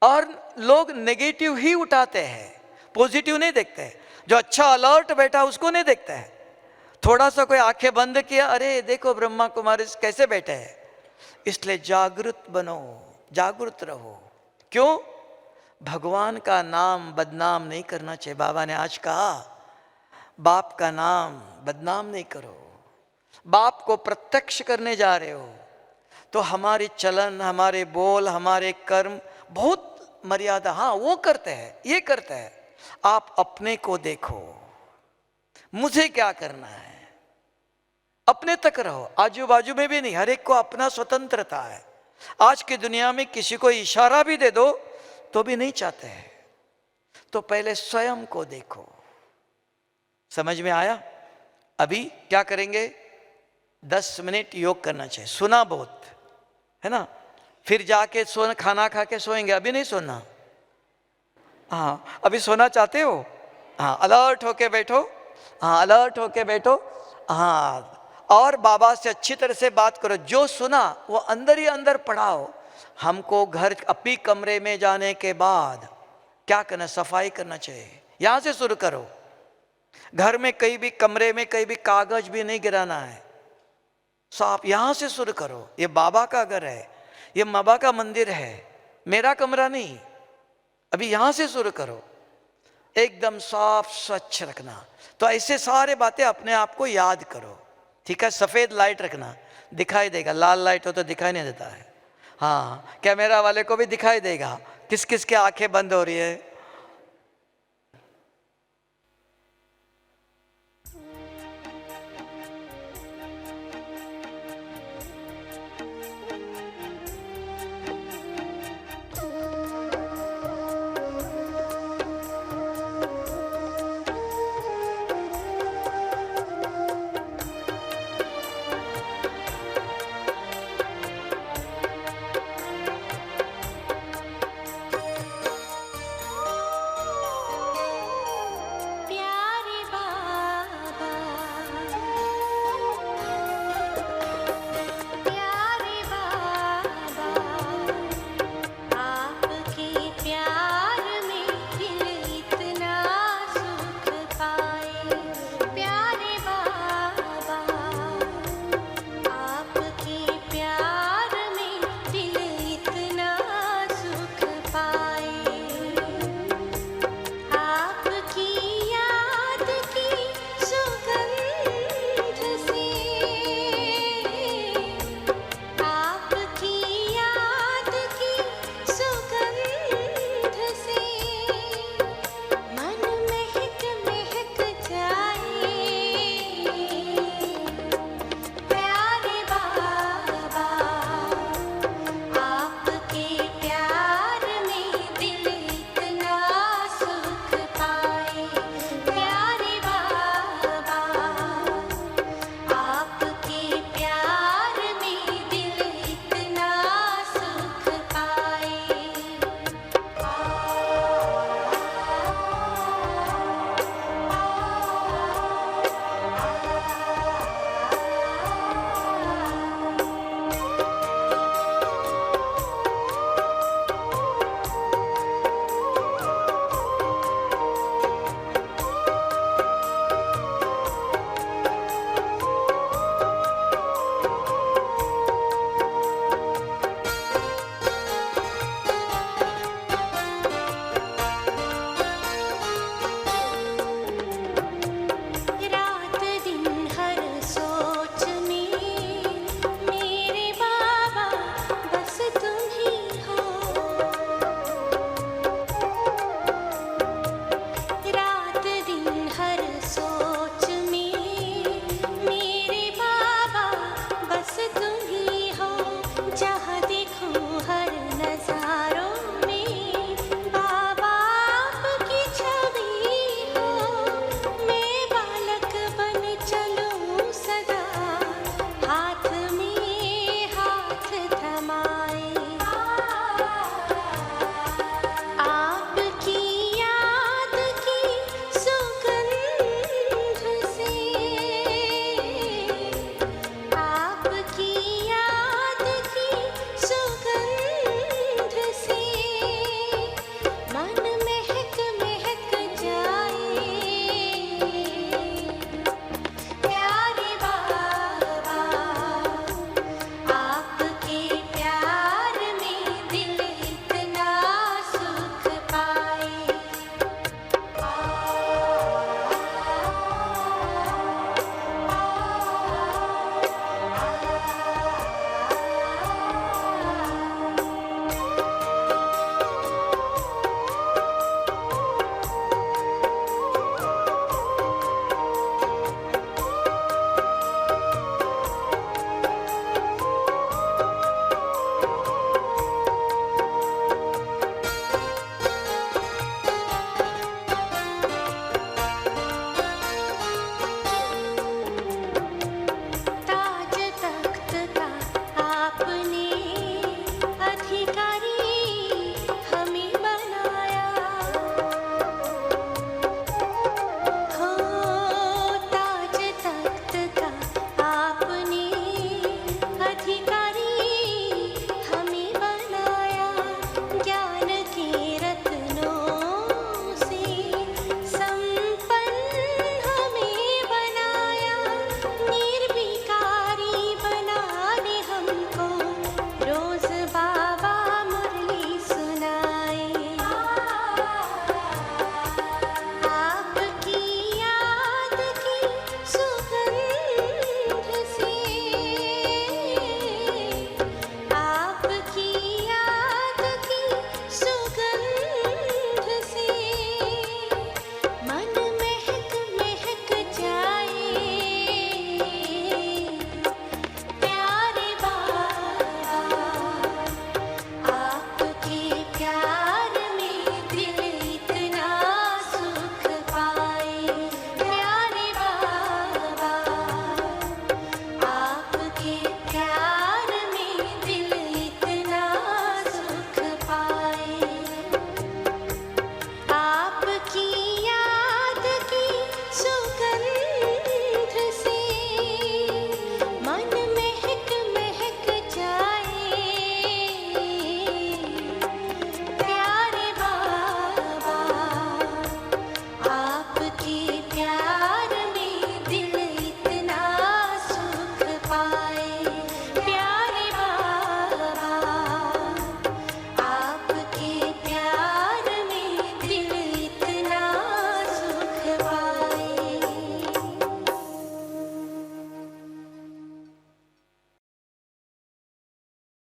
और लोग नेगेटिव ही उठाते हैं, पॉजिटिव नहीं देखते। जो अच्छा अलर्ट बैठा उसको नहीं देखते हैं। थोड़ा सा कोई आंखें बंद किया, अरे देखो ब्रह्मा कुमारी कैसे बैठे हैं। इसलिए जागृत बनो, जागृत रहो। क्यों? भगवान का नाम बदनाम नहीं करना चाहिए। बाबा ने आज कहा, बाप का नाम बदनाम नहीं करो। बाप को प्रत्यक्ष करने जा रहे हो तो हमारी चलन, हमारे बोल, हमारे कर्म बहुत मर्यादा, हाँ वो करते हैं, ये करते हैं। आप अपने को देखो, मुझे क्या करना है, अपने तक रहो, आजू बाजू में भी नहीं। हर एक को अपना स्वतंत्रता है। आज की दुनिया में किसी को इशारा भी दे दो तो भी नहीं चाहते हैं। तो पहले स्वयं को देखो। समझ में आया? अभी क्या करेंगे? 10 मिनट योग करना चाहिए। सुना बहुत है ना, फिर जाके सोना, खाना खा के सोएंगे, अभी नहीं सोना। हाँ, अभी सोना चाहते हो? हाँ, अलर्ट होके बैठो। हाँ, अलर्ट होके बैठो। हाँ, और बाबा से अच्छी तरह से बात करो। जो सुना वो अंदर ही अंदर पढ़ाओ। हमको घर, अपनी कमरे में जाने के बाद क्या करना? सफाई करना चाहिए। यहाँ से शुरू करो। घर में कहीं भी, कमरे में कहीं भी कागज भी नहीं गिराना है, साफ। यहाँ से शुरू करो। ये बाबा का घर है, ये बाबा का मंदिर है, मेरा कमरा नहीं। अभी यहाँ से शुरू करो, एकदम साफ स्वच्छ रखना। तो ऐसे सारे बातें अपने आप को याद करो, ठीक है? सफ़ेद लाइट रखना, दिखाई देगा। लाल लाइट हो तो दिखाई नहीं देता है। हाँ, कैमरा वाले को भी दिखाई देगा किस किस के आंखें बंद हो रही है।